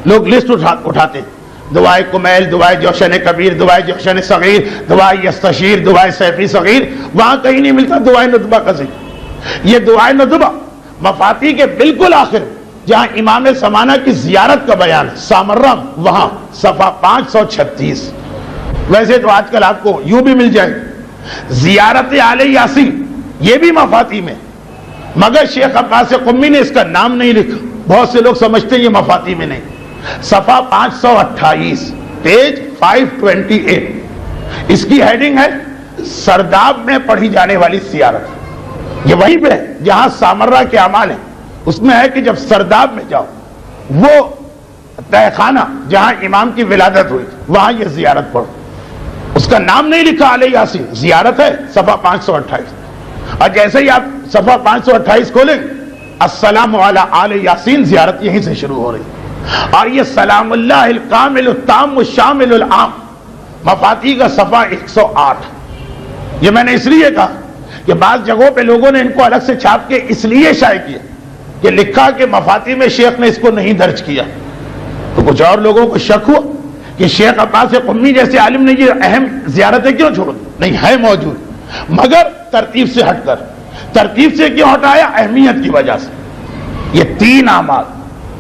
لوگ لسٹ اٹھاتے ہیں، دعائے کمیل، دعائے جوشن کبیر، دعائے جوشن صغیر، دعائے یستشیر، دعائے سیفی صغیر، وہاں کہیں نہیں ملتا دعائے نتبہ کا ذکر. یہ دعائے نتبہ مفاتیح کے بالکل آخر جہاں امام زمانہ کی زیارت کا بیان ہے، سامرہ، وہاں صفحہ 536. ویسے تو آج کل آپ کو یوں بھی مل جائے زیارت آل یاسین، یہ بھی مفاتیح میں، مگر شیخ عباس قمی نے اس کا نام نہیں لکھا. بہت سے لوگ سمجھتے ہیں یہ مفاتیح میں نہیں. صفحہ 528 پیج 528، اس کی ہیڈنگ ہے سرداب میں پڑھی جانے والی زیارت. یہ وہیں پہ ہے جہاں سامرہ کے اعمال ہیں، اس میں ہے کہ جب سرداب میں جاؤ، وہ تہ خانہ جہاں امام کی ولادت ہوئی، وہاں یہ زیارت پڑھو. اس کا نام نہیں لکھا آل یاسین، زیارت ہے، صفحہ 528. اور جیسے ہی آپ صفحہ 528 کھولیں، السلام علی آل یاسین، زیارت یہیں سے شروع ہو رہی. اور یہ سلام اللہ الکامل التام الشامل العام، مفاتیح کا صفحہ 108. یہ میں نے اس لیے کہا کہ بعض جگہوں پہ لوگوں نے ان کو الگ سے چھاپ کے اس لیے شائع کیا کہ لکھا کہ مفاتیح میں شیخ نے اس کو نہیں درج کیا، تو کچھ اور لوگوں کو شک ہوا کہ شیخ عباس قمی جیسے عالم نے یہ اہم زیارتیں کیوں چھوڑ دی. نہیں، ہے موجود، مگر ترتیب سے ہٹ کر. ترتیب سے کیوں ہٹایا؟ اہمیت کی وجہ سے. یہ 3 اعمال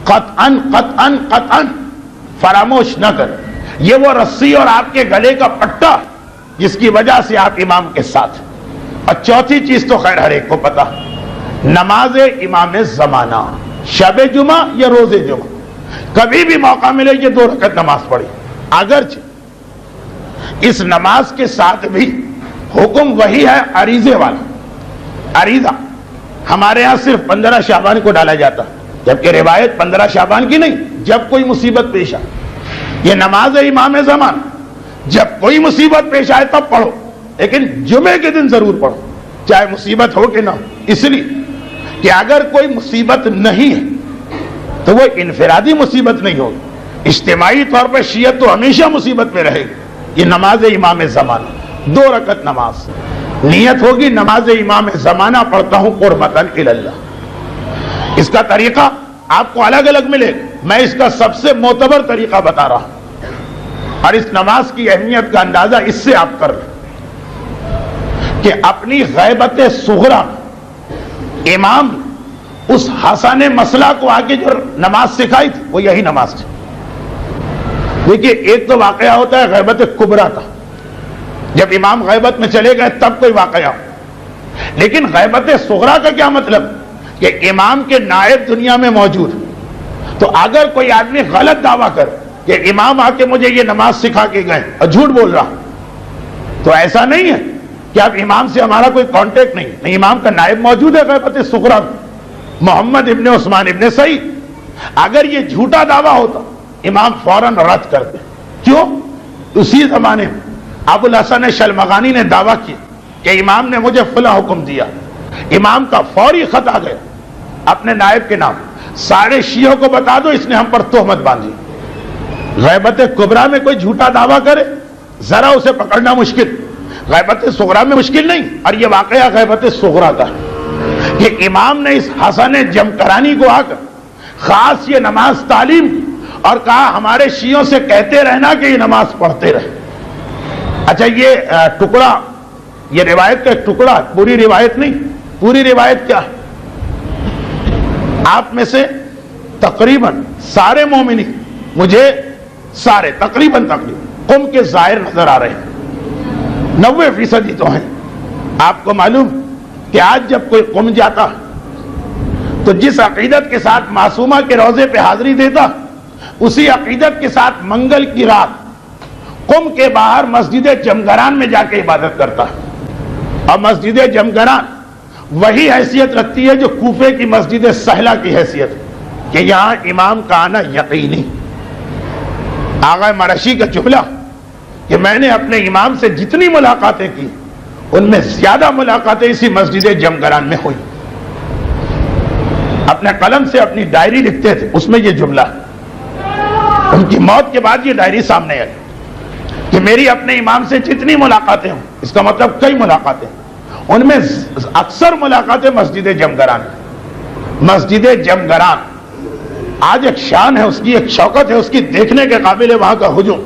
قطعاً قطعاً قطعاً فراموش نہ کر. یہ وہ رسی اور آپ کے گلے کا پٹا جس کی وجہ سے آپ امام کے ساتھ. اور چوتھی چیز تو خیر ہر ایک کو پتا، نماز امام زمانہ، شب جمعہ یا روز جمعہ، کبھی بھی موقع ملے یہ 2 رکعت نماز پڑھی. اگرچہ اس نماز کے ساتھ بھی حکم وہی ہے عریضے والا. عریضہ ہمارے ہاں صرف 15 شعبان کو ڈالا جاتا، جبکہ روایت 15 شعبان کی نہیں، جب کوئی مصیبت پیش آئے. یہ نماز امام زمان، جب کوئی مصیبت پیش آئے تب پڑھو، لیکن جمعے کے دن ضرور پڑھو، چاہے مصیبت ہو کہ نہ ہو. اس لیے کہ اگر کوئی مصیبت نہیں ہے تو وہ انفرادی مصیبت نہیں ہوگی، اجتماعی طور پر شیعت تو ہمیشہ مصیبت میں رہے گی. یہ نماز امام زمانہ 2 رکعت نماز، نیت ہوگی نماز امام زمانہ پڑھتا ہوں قربتاً اللہ. اس کا طریقہ آپ کو الگ الگ ملے، میں اس کا سب سے معتبر طریقہ بتا رہا ہوں، اور اس نماز کی اہمیت کا اندازہ اس سے آپ کر لیں کہ اپنی غیبت صغرا امام اس حسن مسئلہ کو آگے جو نماز سکھائی تھی وہ یہی نماز تھی. دیکھیے ایک تو واقعہ ہوتا ہے غیبت کبریٰ کا، جب امام غیبت میں چلے گئے تب کوئی واقعہ ہو. لیکن غیبت صغرا کا کیا مطلب کہ امام کے نائب دنیا میں موجود، تو اگر کوئی آدمی غلط دعویٰ کرے کہ امام آ کے مجھے یہ نماز سکھا کے گئے اور جھوٹ بول رہا، تو ایسا نہیں ہے کہ اب امام سے ہمارا کوئی کانٹیکٹ نہیں، امام کا نائب موجود ہے غیبت صغرا، محمد ابن عثمان ابن سعید. اگر یہ جھوٹا دعویٰ ہوتا امام فوراً رد کرتے. کیوں؟ اسی زمانے میں ابو الحسن شلمغانی نے دعویٰ کیا کہ امام نے مجھے فلاں حکم دیا. امام کا فوری خط آ گیا اپنے نائب کے نام، سارے شیعوں کو بتا دو اس نے ہم پر تہمت باندھی. غیبت کبریٰ میں کوئی جھوٹا دعویٰ کرے ذرا اسے پکڑنا مشکل، غیبت صغرا میں مشکل نہیں. اور یہ واقعہ غیبت صغرا کا ہے کہ امام نے اس حسن جمکرانی کو آ کر خاص یہ نماز تعلیم کی اور کہا ہمارے شیعوں سے کہتے رہنا کہ یہ نماز پڑھتے رہے۔ اچھا یہ ٹکڑا، یہ روایت کا ایک ٹکڑا، پوری روایت نہیں، پوری روایت کیا ہے؟ آپ میں سے تقریباً سارے مومنین، مجھے سارے تقریباً قم کے ظاہر نظر آ رہے ہیں، 90% ہی تو ہیں۔ آپ کو معلوم کہ آج جب کوئی قم جاتا تو جس عقیدت کے ساتھ معصومہ کے روضے پہ حاضری دیتا، اسی عقیدت کے ساتھ منگل کی رات قم کے باہر مسجد جمگران میں جا کے عبادت کرتا ہے۔ اور مسجد جمگران وہی حیثیت رکھتی ہے جو کوفے کی مسجد سہلہ کی حیثیت کہ یہاں امام کا آنا یقینی۔ آغا مرشی کا جملہ کہ میں نے اپنے امام سے جتنی ملاقاتیں کی ان میں زیادہ ملاقاتیں اسی مسجد جمگران میں ہوئی۔ اپنے قلم سے اپنی ڈائری لکھتے تھے، اس میں یہ جملہ، ان کی موت کے بعد یہ ڈائری سامنے آئی کہ میری اپنے امام سے جتنی ملاقاتیں ہوں، اس کا مطلب کئی ملاقاتیں، ان میں اکثر ملاقاتیں مسجد جمگران۔ مسجد جمگران آج ایک شان ہے اس کی، ایک شوکت ہے اس کی، دیکھنے کے قابل ہے وہاں کا ہجوم،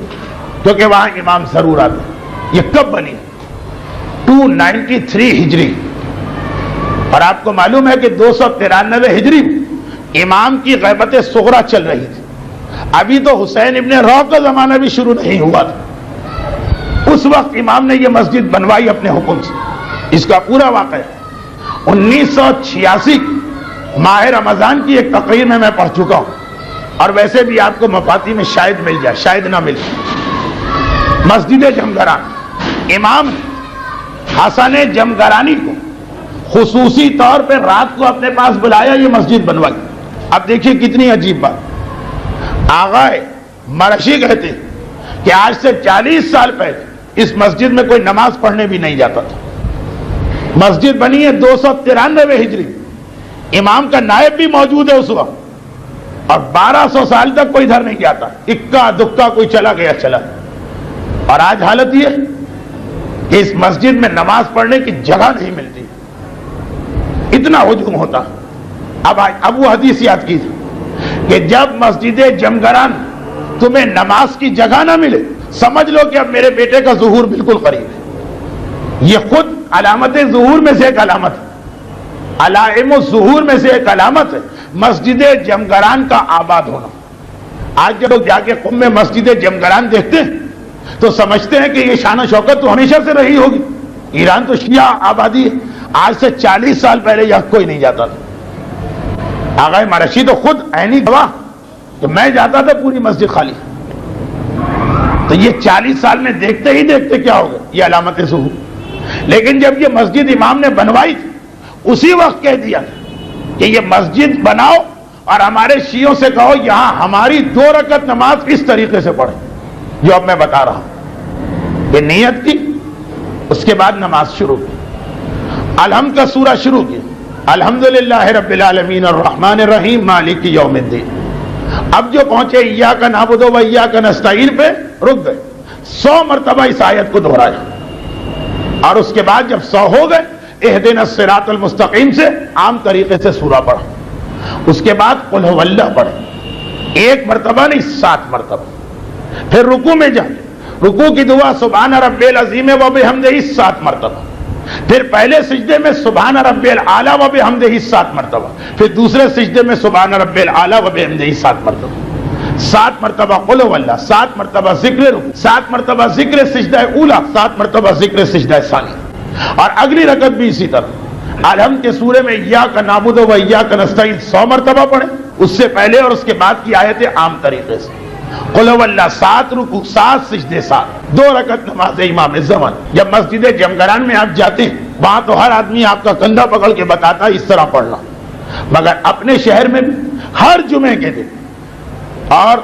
کیونکہ وہاں امام ضرور آتے۔ یہ کب بنی؟ 293 ہجری، اور آپ کو معلوم ہے کہ 293 ہجری امام کی غیبت صغرا چل رہی تھی، ابھی تو حسین ابن روح کا زمانہ بھی شروع نہیں ہوا تھا۔ اس وقت امام نے یہ مسجد بنوائی اپنے حکم سے۔ اس کا پورا واقعہ 1986 ماہ رمضان کی ایک تقریر میں پڑھ چکا ہوں، اور ویسے بھی آپ کو مفاتی میں شاید مل جائے، شاید نہ مل جائے۔ مسجد جمگران، امام حسن جمگرانی کو خصوصی طور پہ رات کو اپنے پاس بلایا، یہ مسجد بنوائی۔ اب دیکھیے کتنی عجیب بات، آغا مرشی کہتے کہ آج سے 40 سال پہلے اس مسجد میں کوئی نماز پڑھنے بھی نہیں جاتا تھا۔ مسجد بنی ہے 293 ہجری، امام کا نائب بھی موجود ہے اس وقت، اور 1200 سال تک کوئی ادھر نہیں جاتا، اکا دکا کوئی چلا گیا چلا۔ اور آج حالت یہ کہ اس مسجد میں نماز پڑھنے کی جگہ نہیں ملتی، اتنا ہجوم ہوتا۔ اب وہ حدیث یاد کی کہ جب مسجد جمگران تمہیں نماز کی جگہ نہ ملے، سمجھ لو کہ اب میرے بیٹے کا ظہور بالکل قریب ہے۔ یہ خود علامت ظہور میں سے ایک علامت ہے، علائم الظہور میں سے ایک علامت ہے مسجد جمگران کا آباد ہونا۔ آج جب لوگ جا کے قم میں مسجد جمگران دیکھتے ہیں تو سمجھتے ہیں کہ یہ شان و شوکت تو ہمیشہ سے رہی ہوگی، ایران تو شیعہ آبادی ہے، آج سے 40 سال پہلے یہاں کوئی نہیں جاتا تھا۔ آغا مرشی تو خود عینی گواہ کہ میں جاتا تھا پوری مسجد خالی۔ تو یہ 40 سال میں دیکھتے ہی دیکھتے کیا ہوگا، یہ علامت ظہور۔ لیکن جب یہ مسجد امام نے بنوائی تھی، اسی وقت کہہ دیا کہ یہ مسجد بناؤ اور ہمارے شیعوں سے کہو یہاں ہماری 2 رکعت نماز اس طریقے سے پڑھیں جو اب میں بتا رہا ہوں۔ یہ نیت کی، اس کے بعد نماز شروع کی، الحمد کا سورہ شروع کی، الحمدللہ رب العالمین الرحمن الرحیم مالک یوم الدین۔ اب جو پہنچے ایاک نعبد و ایاک نستعین پہ رک گئے، 100 مرتبہ اس آیت کو دہرایا، اور اس کے بعد جب 100 ہو گئے اہدنا الصراط المستقیم سے عام طریقے سے سورہ پڑھا، اس کے بعد قل هو اللہ پڑھے، 1 مرتبہ نہیں 7 مرتبہ۔ پھر رکوع میں جائیں، رکوع کی دعا سبحان ربی العظیم و بحمدہ 7 مرتبہ، پھر پہلے سجدے میں سبحان ربی الاعلی و بحمدہ 7 مرتبہ، پھر دوسرے سجدے میں سبحان ربی الاعلی و بحمدہ 7 مرتبہ، 7 مرتبہ قل هو اللہ، 7 مرتبہ ذکر رکوع، 7 مرتبہ ذکر سجدہ اولا، 7 مرتبہ ذکر سجدہ ثانی، اور اگلی رکعت بھی اسی طرح الحمد کے سورے میں ایاک نعبد و ایاک نستعین 100 مرتبہ پڑھیں، اس سے پہلے اور اس کے بعد کی آیتیں عام طریقے سے، قل هو اللہ 7 رکوع 7 سجدے 7، 2 رکعت نماز امام زمان۔ جب مسجد جمگران میں آپ جاتے ہیں وہاں تو ہر آدمی آپ کا کندھا پکڑ کے بتاتا ہے اس طرح پڑھنا، مگر اپنے شہر میں بھی ہر جمعے کے دن، اور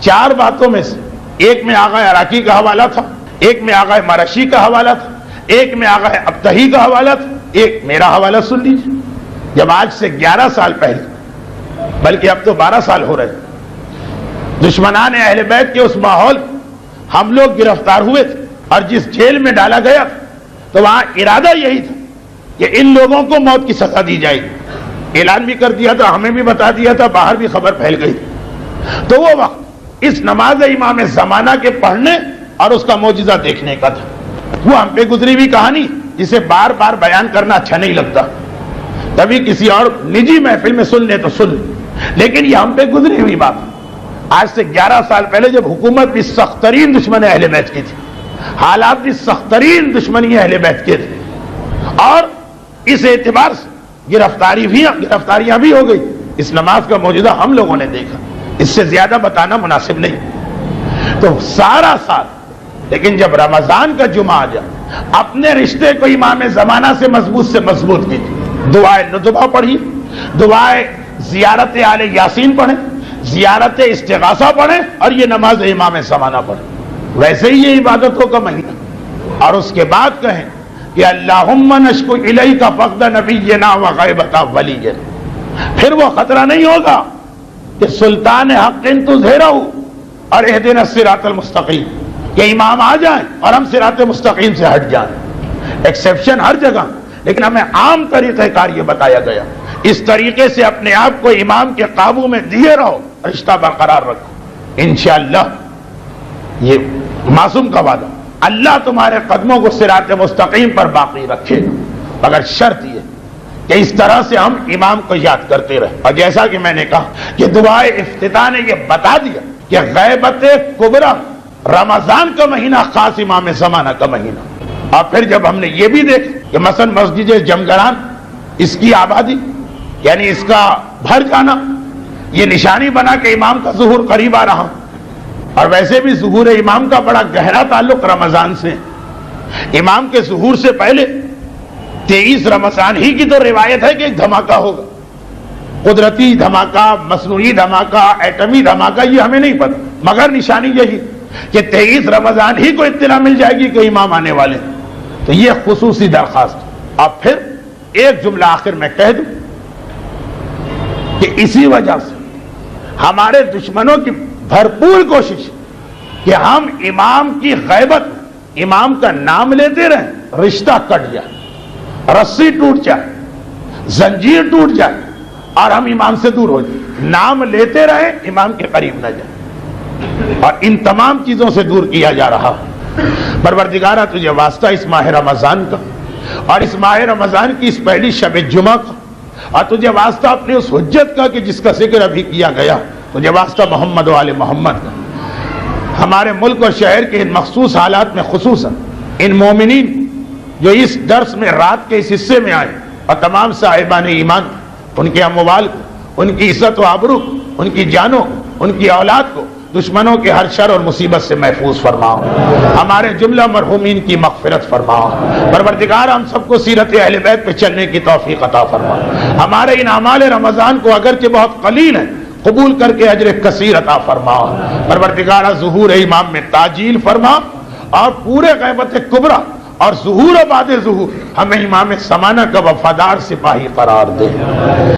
4 باتوں میں سے ایک میں آغا عراقی کا حوالہ تھا، ایک میں آغا مرشی کا حوالہ تھا، ایک میں آغا ابتہی کا حوالہ تھا، ایک میرا حوالہ سن لیجیے۔ جب آج سے 11 سال پہلے، بلکہ اب تو 12 سال ہو رہے، دشمنان اہل بیت کے اس ماحول ہم لوگ گرفتار ہوئے تھے اور جس جیل میں ڈالا گیا تو وہاں ارادہ یہی تھا کہ ان لوگوں کو موت کی سزا دی جائے گی، اعلان بھی کر دیا تھا, ہمیں بھی بتا دیا تھا, باہر بھی خبر پھیل گئی. تو وہ وقت اس نماز امام زمانہ کے پڑھنے اور اس کا معجزہ دیکھنے کا تھا. وہ ہم پہ گزری ہوئی کہانی جسے بار بار بیان کرنا اچھا نہیں لگتا, کبھی کسی اور نجی محفل میں سن لے تو سن لے, لیکن یہ ہم پہ گزری ہوئی بات. آج سے 11 سال پہلے جب حکومت بھی سخت ترین دشمن اہل بیت کی تھی, حالات بھی سخت ترین دشمنی اہل بیت کے تھے, اور اس اعتبار سے گرفتاریاں بھی ہو گئی. اس نماز کا معجزہ ہم لوگوں نے دیکھا, اس سے زیادہ بتانا مناسب نہیں. تو سارا سال, لیکن جب رمضان کا جمعہ آ جائے, اپنے رشتے کو امام زمانہ سے مضبوط کی, دعائے ندبہ پڑھی, دعائے زیارت آل یاسین پڑھیں, زیارت استغاثہ پڑھیں, اور یہ نماز امام زمانہ پڑھیں. ویسے ہی یہ عبادتوں کا مہینہ, اور اس کے بعد کہیں کہ اللہم نشکو الیک فقد نبینا و غیبت ولینا. پھر وہ خطرہ نہیں ہوگا کہ سلطان حق تظہرہ اور اہدنا الصراط المستقیم, کہ امام آ جائیں اور ہم صراط مستقیم سے ہٹ جائیں. ایکسیپشن ہر جگہ, لیکن ہمیں عام طریقہ کار یہ بتایا گیا, اس طریقے سے اپنے آپ کو امام کے قابو میں دیے رہو, رشتہ برقرار رکھو. انشاءاللہ یہ معصوم کا وعدہ, اللہ تمہارے قدموں کو صراط مستقیم پر باقی رکھے گا, مگر شرط یہ کہ اس طرح سے ہم امام کو یاد کرتے رہے. اور جیسا کہ میں نے کہا کہ دعائے افتتاح نے یہ بتا دیا کہ غیبت کبریٰ رمضان کا مہینہ خاص امام زمانہ کا مہینہ. اور پھر جب ہم نے یہ بھی دیکھا کہ مثلا مسجد جمگران, اس کی آبادی یعنی اس کا بھر جانا, یہ نشانی بنا کہ امام کا ظہور قریب آ رہا. اور ویسے بھی ظہور امام کا بڑا گہرا تعلق رمضان سے. امام کے ظہور سے پہلے 23 رمضان ہی کی تو روایت ہے کہ ایک دھماکہ ہوگا, قدرتی دھماکہ, مصنوعی دھماکہ, ایٹمی دھماکہ, یہ ہمیں نہیں پتا, مگر نشانی یہی کہ 23 رمضان ہی کو اطلاع مل جائے گی کہ امام آنے والے. تو یہ خصوصی درخواست. اب پھر ایک جملہ آخر میں کہہ دوں کہ اسی وجہ سے ہمارے دشمنوں کی بھرپور کوشش کہ ہم امام کی غیبت, امام کا نام لیتے رہیں, رشتہ کٹ جائے, رسی ٹوٹ جائے, زنجیر ٹوٹ جائے, اور ہم امام سے دور ہو جائیں. نام لیتے رہیں, امام کے قریب نہ جائیں, اور ان تمام چیزوں سے دور کیا جا رہا. پروردگارہ تجھے واسطہ اس ماہ رمضان کا, اور اس ماہ رمضان کی اس پہلی شب جمعہ کا, اور تجھے واسطہ اپنے اس حجت کا کہ جس کا ذکر ابھی کیا گیا, تجھے واسطہ محمد و آل محمد کا. ہمارے ملک اور شہر کے ان مخصوص حالات میں خصوصاً ان مومنین جو اس درس میں رات کے اس حصے میں آئے, اور تمام صاحبان ایمان, ان کے اموال کو, ان کی عزت و آبرو, ان کی جانوں, ان کی اولاد کو دشمنوں کے ہر شر اور مصیبت سے محفوظ فرماؤ. ہمارے جملہ مرحومین کی مغفرت فرماؤ. پروردگار ہم سب کو سیرت اہل بیت پہ چلنے کی توفیق عطا فرما. ہمارے ان اعمال رمضان کو اگرچہ بہت قلیل ہے, قبول کر کے اجر کثیر عطا فرما. پروردگار ظہور امام میں تاجیل فرما, اور پورے غیبت کبریٰ اور ظہور و بعد ظہور ہمیں امام زمانہ کا وفادار سپاہی قرار دے.